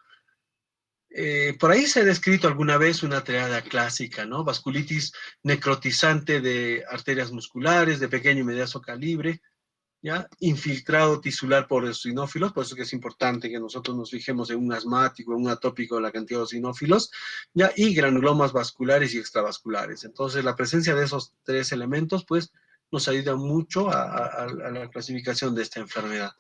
Por ahí se ha descrito alguna vez una triada clásica, ¿no? Vasculitis necrotizante de arterias musculares de pequeño y mediano calibre, ¿ya? Infiltrado tisular por eosinófilos, por eso que es importante que nosotros nos fijemos en un asmático, en un atópico, la cantidad de eosinófilos, ¿ya? Y granulomas vasculares y extravasculares. Entonces, la presencia de esos 3 elementos, pues, nos ayuda mucho a la clasificación de esta enfermedad.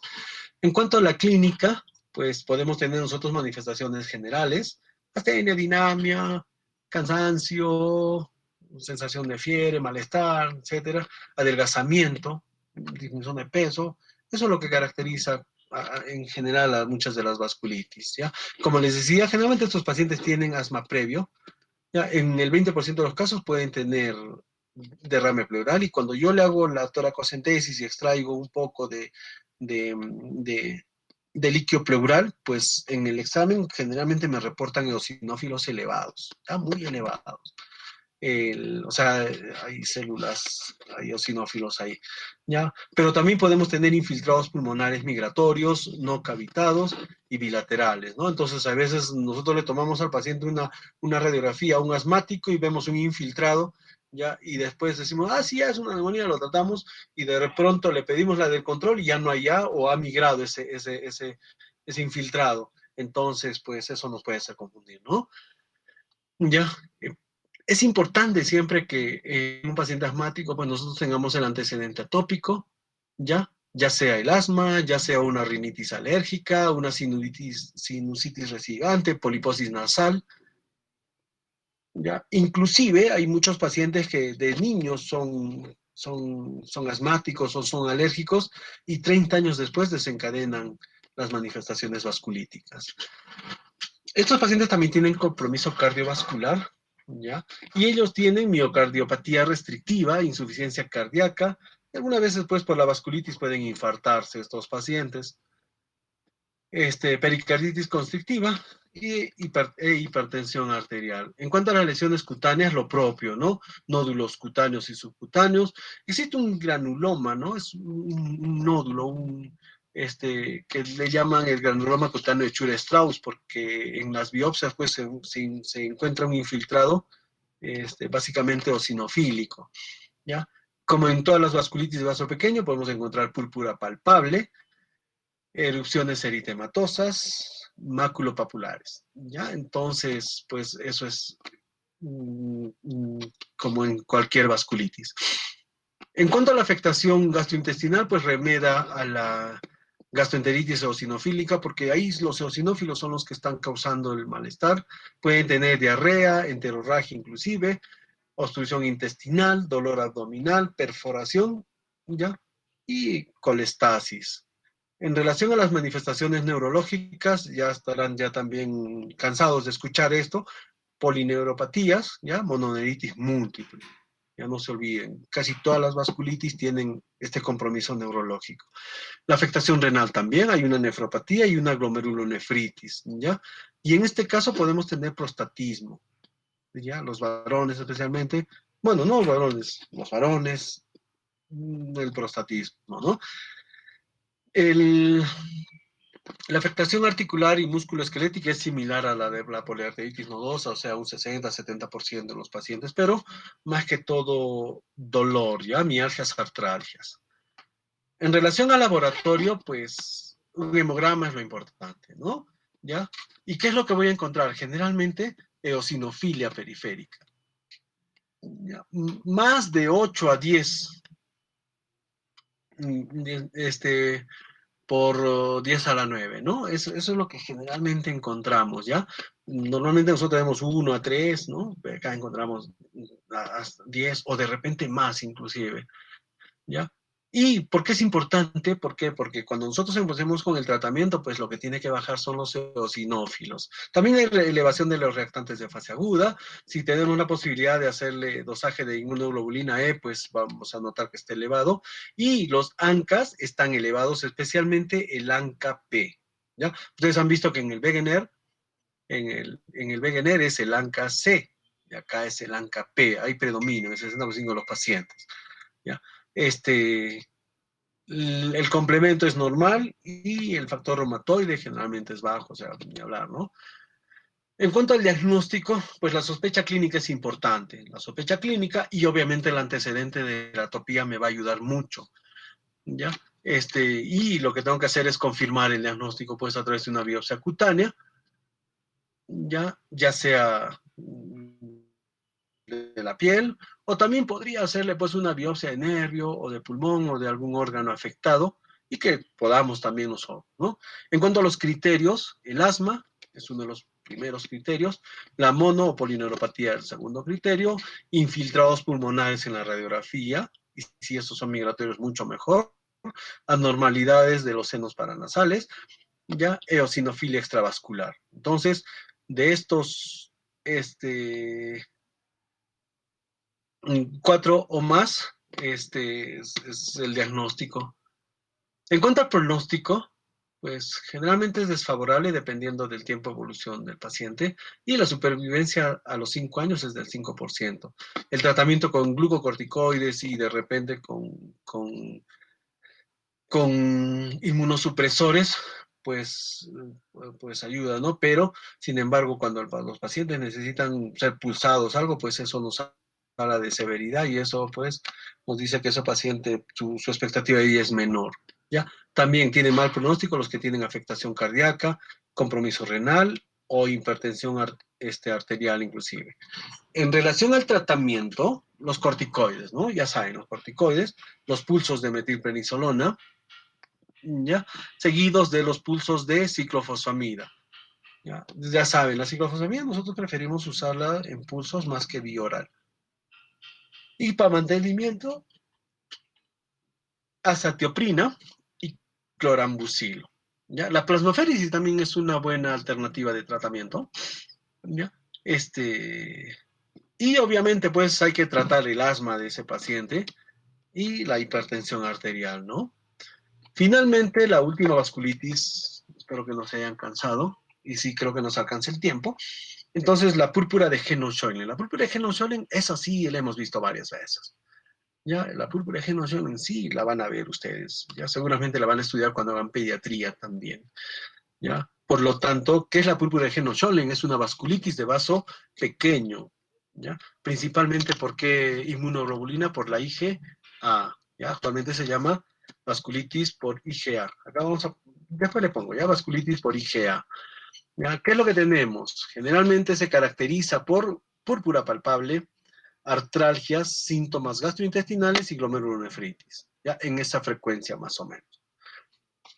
En cuanto a la clínica, pues podemos tener nosotros manifestaciones generales, astenia, dinamia, cansancio, sensación de fiebre, malestar, etcétera, adelgazamiento, disminución de peso. Eso es lo que caracteriza en general a muchas de las vasculitis, ¿ya? Como les decía, generalmente estos pacientes tienen asma previo, ¿ya? En el 20% de los casos pueden tener derrame pleural, y cuando yo le hago la toracocentesis y extraigo un poco de, de, de líquido pleural, pues en el examen generalmente me reportan eosinófilos elevados, ¿ya? Muy elevados. O sea, hay células, hay eosinófilos ahí, ¿ya? Pero también podemos tener infiltrados pulmonares migratorios, no cavitados y bilaterales, ¿no? Entonces, a veces nosotros le tomamos al paciente una radiografía, un asmático, y vemos un infiltrado, ¿ya? Y después decimos, sí, ya es una neumonía, lo tratamos, y de pronto le pedimos la del control y ya no hay ya, o ha migrado ese infiltrado. Entonces, pues eso nos puede hacer confundir, ¿no? Ya, es importante siempre que en un paciente asmático, pues nosotros tengamos el antecedente atópico, ya sea el asma, ya sea una rinitis alérgica, una sinusitis resigante, poliposis nasal, ya. Inclusive hay muchos pacientes que de niños son asmáticos o son alérgicos, y 30 años después desencadenan las manifestaciones vasculíticas. Estos pacientes también tienen compromiso cardiovascular, ¿ya? Y ellos tienen miocardiopatía restrictiva, insuficiencia cardíaca, y algunas veces, pues, por la vasculitis pueden infartarse estos pacientes. Pericarditis constrictiva e hipertensión arterial. En cuanto a las lesiones cutáneas, lo propio, ¿no? Nódulos cutáneos y subcutáneos. Existe un granuloma, ¿no? Es un nódulo, que le llaman el granuloma cutáneo de Chur-Strauss, porque en las biopsias, pues, se encuentra un infiltrado, básicamente eosinofílico, ¿ya? Como en todas las vasculitis de vaso pequeño, podemos encontrar púrpura palpable, erupciones eritematosas, máculopapulares, ¿ya? Entonces, pues eso es como en cualquier vasculitis. En cuanto a la afectación gastrointestinal, pues remeda a la gastroenteritis eosinofílica, porque ahí los eosinófilos son los que están causando el malestar. Pueden tener diarrea, enterorragia inclusive, obstrucción intestinal, dolor abdominal, perforación, ¿ya? Y colestasis. En relación a las manifestaciones neurológicas, ya estarán ya también cansados de escuchar esto, polineuropatías, ¿ya? Mononeuritis múltiple. Ya no se olviden, casi todas las vasculitis tienen este compromiso neurológico. La afectación renal también, hay una nefropatía y una glomerulonefritis, ¿ya? Y en este caso podemos tener prostatismo, ¿ya? Los varones especialmente, bueno, no los varones, el prostatismo, ¿no? El, la afectación articular y musculoesquelética es similar a la de la poliarteritis nodosa, o sea, un 60-70% de los pacientes, pero más que todo dolor, ¿ya? Mialgias, artralgias. En relación al laboratorio, pues un hemograma es lo importante, ¿no? ¿Ya? ¿Y qué es lo que voy a encontrar? Generalmente eosinofilia periférica. ¿Ya? Más de 8 a 10 por 10 a la 9, ¿no? Eso es lo que generalmente encontramos, ¿ya? Normalmente nosotros tenemos 1 a 3, ¿no? Acá encontramos hasta 10 o de repente más inclusive, ¿ya? ¿Y por qué es importante? ¿Por qué? Porque cuando nosotros empecemos con el tratamiento, pues lo que tiene que bajar son los eosinófilos. También hay elevación de los reactantes de fase aguda. Si tenemos la posibilidad de hacerle dosaje de inmunoglobulina E, pues vamos a notar que está elevado. Y los ANCAs están elevados, especialmente el ANCA-P. ¿Ya? Ustedes han visto que en el Wegener, en el Wegener es el ANCA-C, y acá es el ANCA-P. Hay predominio en el 60% de los pacientes. ¿Ya? El complemento es normal y el factor reumatoide generalmente es bajo, o sea, ni hablar, ¿no? En cuanto al diagnóstico, pues la sospecha clínica es importante. La sospecha clínica y obviamente el antecedente de la atopía me va a ayudar mucho, ¿ya? Y lo que tengo que hacer es confirmar el diagnóstico, pues a través de una biopsia cutánea, ya sea de la piel, o también podría hacerle pues una biopsia de nervio o de pulmón o de algún órgano afectado y que podamos también nosotros, ¿no? En cuanto a los criterios, el asma es uno de los primeros criterios, la mono o polineuropatía el segundo criterio, infiltrados pulmonares en la radiografía, y si estos son migratorios mucho mejor, anormalidades de los senos paranasales, ya eosinofilia extravascular. Entonces, de estos, 4 o más, es el diagnóstico. En cuanto al pronóstico, pues generalmente es desfavorable dependiendo del tiempo de evolución del paciente y la supervivencia a los 5 años es del 5%. El tratamiento con glucocorticoides y de repente con inmunosupresores, pues, pues ayuda, ¿no? Pero, sin embargo, cuando los pacientes necesitan ser pulsados, algo, pues eso nos habla de severidad y eso, pues, nos dice que ese paciente, su expectativa ahí es menor, ¿ya? También tiene mal pronóstico los que tienen afectación cardíaca, compromiso renal o hipertensión arterial inclusive. En relación al tratamiento, los corticoides, ¿no? Ya saben, los corticoides, los pulsos de metilprednisolona, ¿ya? Seguidos de los pulsos de ciclofosfamida. Ya saben, la ciclofosfamida nosotros preferimos usarla en pulsos más que vía oral. Y para mantenimiento, azatioprina y clorambucilo. ¿Ya? La plasmaféresis también es una buena alternativa de tratamiento. ¿Ya? Y obviamente pues hay que tratar el asma de ese paciente y la hipertensión arterial, ¿no? Finalmente, la última vasculitis, espero que no se hayan cansado, y sí creo que nos alcance el tiempo. Entonces, la púrpura de Heno-Schönlein. La púrpura de Heno-Schönlein, esa sí la hemos visto varias veces. Ya, la púrpura de Heno-Schönlein sí la van a ver ustedes. Ya seguramente la van a estudiar cuando hagan pediatría también. ¿Ya? Por lo tanto, ¿qué es la púrpura de Heno-Schönlein? Es una vasculitis de vaso pequeño, ¿ya? Principalmente porque inmunoglobulina por la IgA, ¿ya? Actualmente se llama vasculitis por IgA. Acá después le pongo, ¿ya? Vasculitis por IgA. ¿Ya? ¿Qué es lo que tenemos? Generalmente se caracteriza por púrpura palpable, artralgias, síntomas gastrointestinales y glomerulonefritis, ya en esa frecuencia más o menos.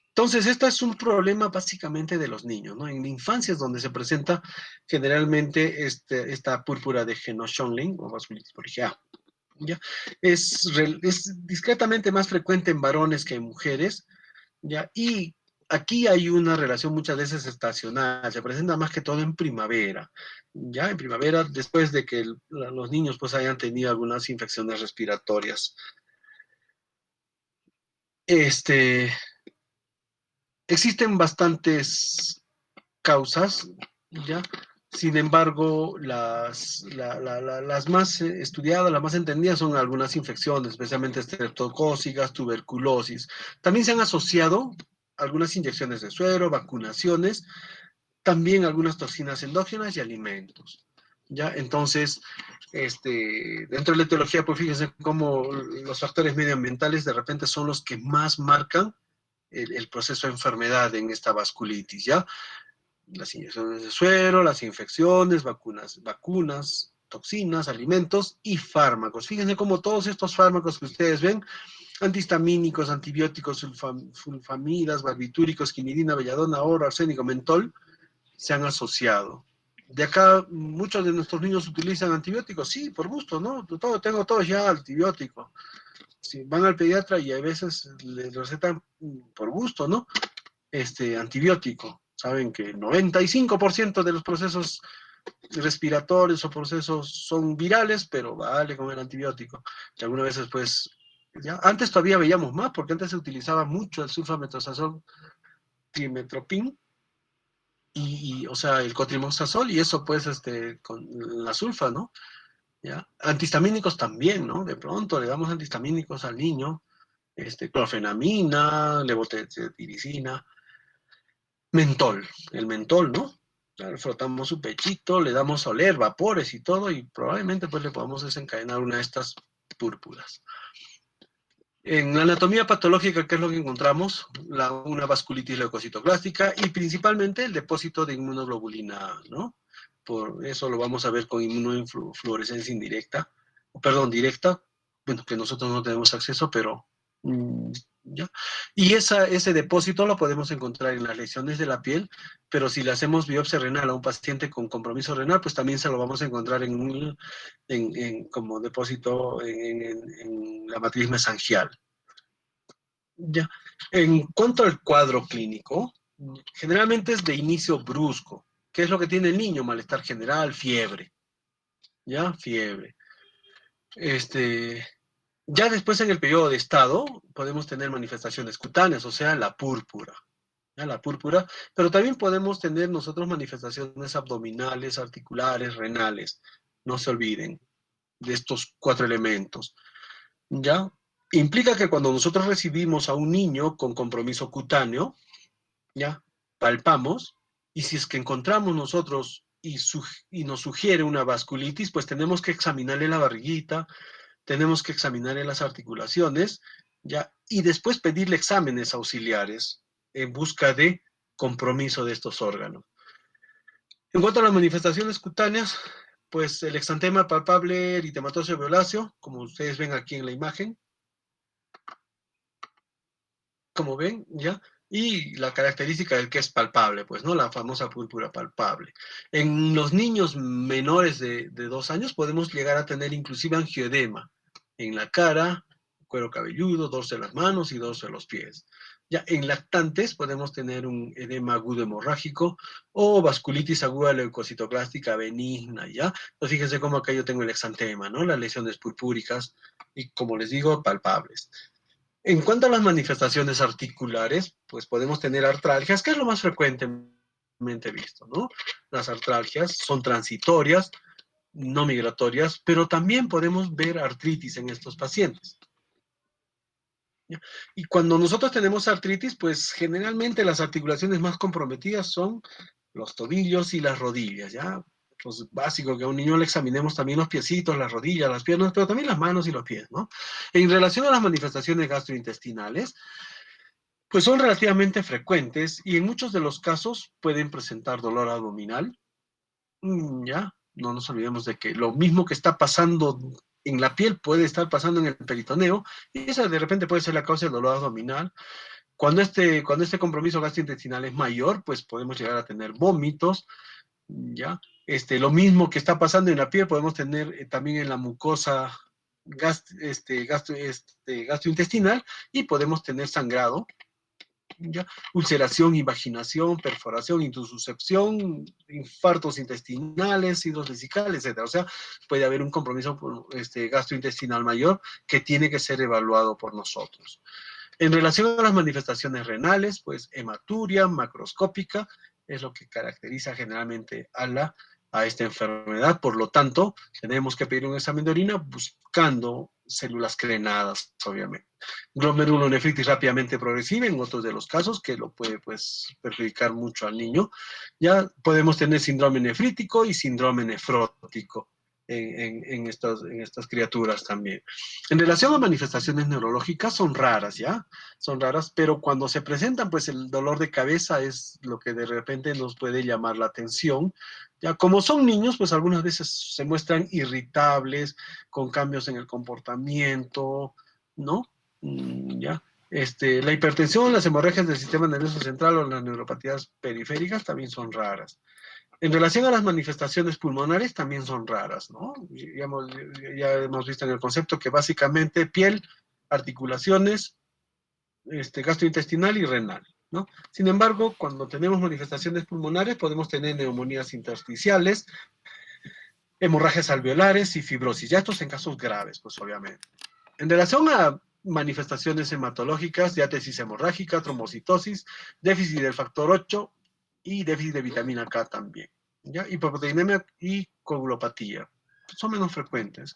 Entonces, este es un problema básicamente de los niños, ¿no? En la infancia es donde se presenta generalmente esta púrpura de Jeno-Schönlein o vasculitis por IgA. ¿Ya? Es discretamente más frecuente en varones que en mujeres, ¿ya? Y aquí hay una relación muchas veces estacional, se presenta más que todo en primavera, ¿ya? En primavera, después de que los niños pues hayan tenido algunas infecciones respiratorias. Este, existen bastantes causas, ¿ya? Sin embargo, las más estudiadas, las más entendidas son algunas infecciones, especialmente estreptocócicas, tuberculosis. También se han asociado algunas inyecciones de suero, vacunaciones, también algunas toxinas endógenas y alimentos. ¿Ya? Entonces, dentro de la etiología, pues fíjense cómo los factores medioambientales de repente son los que más marcan el proceso de enfermedad en esta vasculitis, ¿ya? Las inyecciones de suero, las infecciones, vacunas, toxinas, alimentos y fármacos. Fíjense cómo todos estos fármacos que ustedes ven, antihistamínicos, antibióticos, sulfamidas, barbitúricos, quinidina, belladona, oro, arsénico, mentol, se han asociado. De acá, muchos de nuestros niños utilizan antibióticos, sí, por gusto, ¿no? Tengo todo ya antibiótico. Si van al pediatra y a veces les recetan por gusto, ¿no? Antibiótico. Saben que el 95% de los procesos respiratorios o procesos son virales, pero vale con el antibiótico. Y algunas veces, pues, ya, antes todavía veíamos más, porque antes se utilizaba mucho el sulfametazol, trimetoprim, o sea, el cotrimoxazol, y eso, pues, con la sulfa, ¿no? ¿Ya? Antihistamínicos también, ¿no? De pronto le damos antihistamínicos al niño, clofenamina, levotiroxina, mentol, el mentol, ¿no? Claro, frotamos su pechito, le damos a oler, vapores y todo, y probablemente pues le podamos desencadenar una de estas púrpuras. En la anatomía patológica, ¿qué es lo que encontramos? Una vasculitis leucocitoclástica y principalmente el depósito de inmunoglobulina, ¿no? Por eso lo vamos a ver con inmunofluorescencia indirecta, perdón, directa, bueno, que nosotros no tenemos acceso, pero ¿ya? Y ese depósito lo podemos encontrar en las lesiones de la piel, pero si le hacemos biopsia renal a un paciente con compromiso renal, pues también se lo vamos a encontrar como depósito en la matriz mesangial. Ya. En cuanto al cuadro clínico, generalmente es de inicio brusco. ¿Qué es lo que tiene el niño? Malestar general, fiebre. ¿Ya? Fiebre. Ya después en el periodo de estado podemos tener manifestaciones cutáneas, o sea, la púrpura. ¿Ya? La púrpura, pero también podemos tener nosotros manifestaciones abdominales, articulares, renales. No se olviden de estos 4 elementos. ¿Ya? Implica que cuando nosotros recibimos a un niño con compromiso cutáneo, ¿ya? Palpamos, y si es que encontramos nosotros y nos sugiere una vasculitis, pues tenemos que examinarle la barriguita, tenemos que examinarle las articulaciones, ¿ya? Y después pedirle exámenes auxiliares en busca de compromiso de estos órganos. En cuanto a las manifestaciones cutáneas, pues el exantema palpable eritematoso violáceo, como ustedes ven aquí en la imagen, como ven, ¿ya? Y la característica del que es palpable, pues, ¿no? La famosa púrpura palpable. En los niños menores de 2 años podemos llegar a tener inclusive angioedema en la cara, cuero cabelludo, dorso de las manos y dorso de los pies. Ya en lactantes podemos tener un edema agudo hemorrágico o vasculitis aguda leucocitoclástica benigna, ¿ya? Pues fíjense cómo acá yo tengo el exantema, ¿no? Las lesiones purpúricas y, como les digo, palpables. En cuanto a las manifestaciones articulares, pues podemos tener artralgias, que es lo más frecuentemente visto, ¿no? Las artralgias son transitorias, no migratorias, pero también podemos ver artritis en estos pacientes. ¿Ya? Y cuando nosotros tenemos artritis, pues generalmente las articulaciones más comprometidas son los tobillos y las rodillas, ¿ya? Pues básico que a un niño le examinemos también los piecitos, las rodillas, las piernas, pero también las manos y los pies, ¿no? En relación a las manifestaciones gastrointestinales, pues son relativamente frecuentes y en muchos de los casos pueden presentar dolor abdominal, ¿ya? no nos olvidemos de que lo mismo que está pasando en la piel puede estar pasando en el peritoneo, y esa de repente puede ser la causa del dolor abdominal. Cuando este compromiso gastrointestinal es mayor, pues podemos llegar a tener vómitos, ¿ya? Lo mismo que está pasando en la piel, podemos tener también en la mucosa gastrointestinal, y podemos tener sangrado, ¿ya? Ulceración, invaginación, perforación, intususcepción, infartos intestinales, hidrovesicales, etcétera. O sea, puede haber un compromiso gastrointestinal mayor que tiene que ser evaluado por nosotros. En relación a las manifestaciones renales, pues hematuria macroscópica es lo que caracteriza generalmente a esta enfermedad. Por lo tanto, tenemos que pedir un examen de orina buscando células crenadas, obviamente. Glomerulonefritis rápidamente progresiva en otros de los casos, que lo puede pues, perjudicar mucho al niño. Ya podemos tener síndrome nefrítico y síndrome nefrótico en estas criaturas también. En relación a manifestaciones neurológicas, son raras, ¿ya? Son raras, pero cuando se presentan, pues el dolor de cabeza es lo que de repente nos puede llamar la atención. Ya, como son niños, pues algunas veces se muestran irritables, con cambios en el comportamiento, ¿no? ¿Ya? La hipertensión, las hemorragias del sistema nervioso central o las neuropatías periféricas también son raras. En relación a las manifestaciones pulmonares, también son raras, ¿no? Ya hemos visto en el concepto que básicamente piel, articulaciones, gastrointestinal y renal, ¿no? Sin embargo, cuando tenemos manifestaciones pulmonares, podemos tener neumonías intersticiales, hemorragias alveolares y fibrosis, ya estos en casos graves, pues obviamente. En relación a manifestaciones hematológicas, diátesis hemorrágica, trombocitosis, déficit del factor 8 y déficit de vitamina K también, ¿ya? Hipoproteinemia y coagulopatía son menos frecuentes.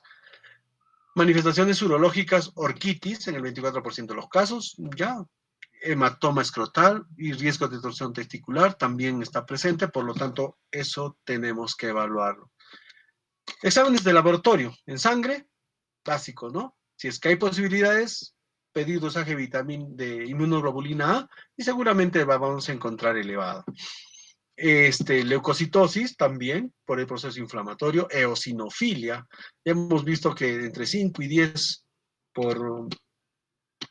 Manifestaciones urológicas, orquitis en el 24% de los casos, ya. Hematoma escrotal y riesgo de torsión testicular también está presente, por lo tanto, eso tenemos que evaluarlo. Exámenes de laboratorio en sangre, básico, ¿no? Si es que hay posibilidades, pedir dosaje de inmunoglobulina A y seguramente vamos a encontrar elevada. Leucocitosis también por el proceso inflamatorio, eosinofilia. Ya hemos visto que entre 5 y 10 por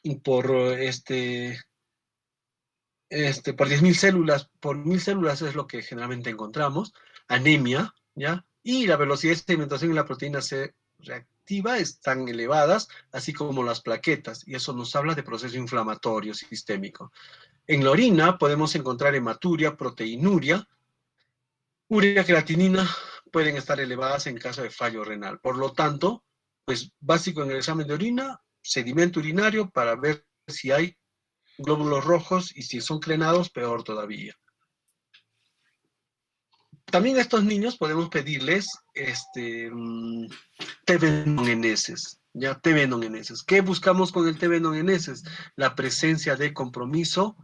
10.000 células, por 1.000 células es lo que generalmente encontramos. Anemia, ¿ya? Y la velocidad de sedimentación y la proteína C reactiva están elevadas, así como las plaquetas, y eso nos habla de proceso inflamatorio sistémico. En la orina podemos encontrar hematuria, proteinuria, urea, creatinina pueden estar elevadas en caso de fallo renal. Por lo tanto, pues básico en el examen de orina, sedimento urinario para ver si hay glóbulos rojos, y si son crenados, peor todavía. También a estos niños podemos pedirles T-venongenesis, ¿ya? T-venongenesis. ¿Qué buscamos con el T-venongenesis? La presencia de compromiso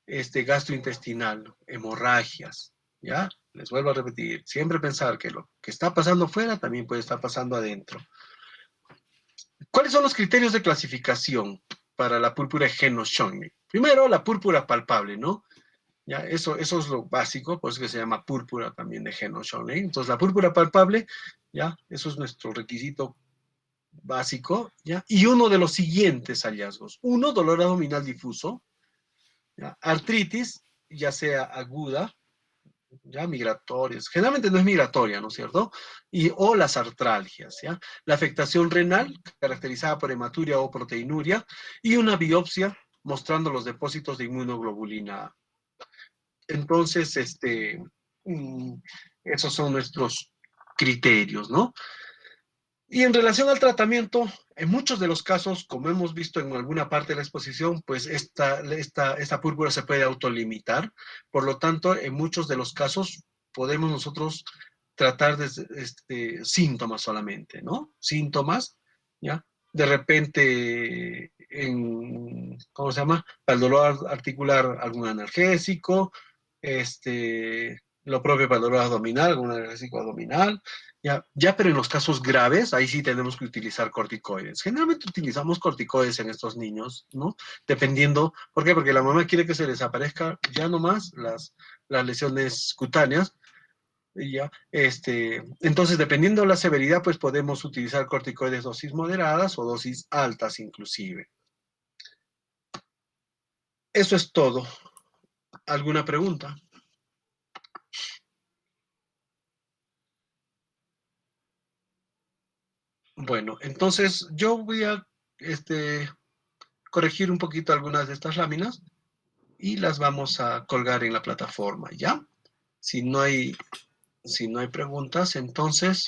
gastrointestinal, hemorragias, ¿ya? Les vuelvo a repetir, siempre pensar que lo que está pasando fuera también puede estar pasando adentro. ¿Cuáles son los criterios de clasificación para la púrpura Henoch-Schönlein? Primero, la púrpura palpable, ¿no? Ya, eso es lo básico, por eso que se llama púrpura también de Henoch-Schönlein. Entonces, la púrpura palpable, ya, eso es nuestro requisito básico, ya. Y uno de los siguientes hallazgos. Uno, dolor abdominal difuso, ¿ya? Artritis, ya sea aguda, ya migratorias, generalmente no es migratoria, ¿no es cierto? O las artralgias, ¿ya? La afectación renal, caracterizada por hematuria o proteinuria, y una biopsia mostrando los depósitos de inmunoglobulina A. Entonces, esos son nuestros criterios, ¿no? Y en relación al tratamiento, en muchos de los casos, como hemos visto en alguna parte de la exposición, pues esta púrpura se puede autolimitar. Por lo tanto, en muchos de los casos podemos nosotros tratar de síntomas solamente, ¿no? Síntomas, ¿ya? De repente, ¿cómo se llama? Para el dolor articular, algún analgésico, lo propio para el dolor abdominal, algún analgésico abdominal, ya, pero en los casos graves, ahí sí tenemos que utilizar corticoides. Generalmente utilizamos corticoides en estos niños, ¿no? Dependiendo, ¿por qué? Porque la mamá quiere que se les aparezca ya nomás las lesiones cutáneas, Ya, entonces, dependiendo de la severidad, pues podemos utilizar corticoides dosis moderadas o dosis altas inclusive. Eso es todo. ¿Alguna pregunta? Bueno, entonces yo voy a corregir un poquito algunas de estas láminas y las vamos a colgar en la plataforma, ¿ya? Si no hay, si no hay preguntas, entonces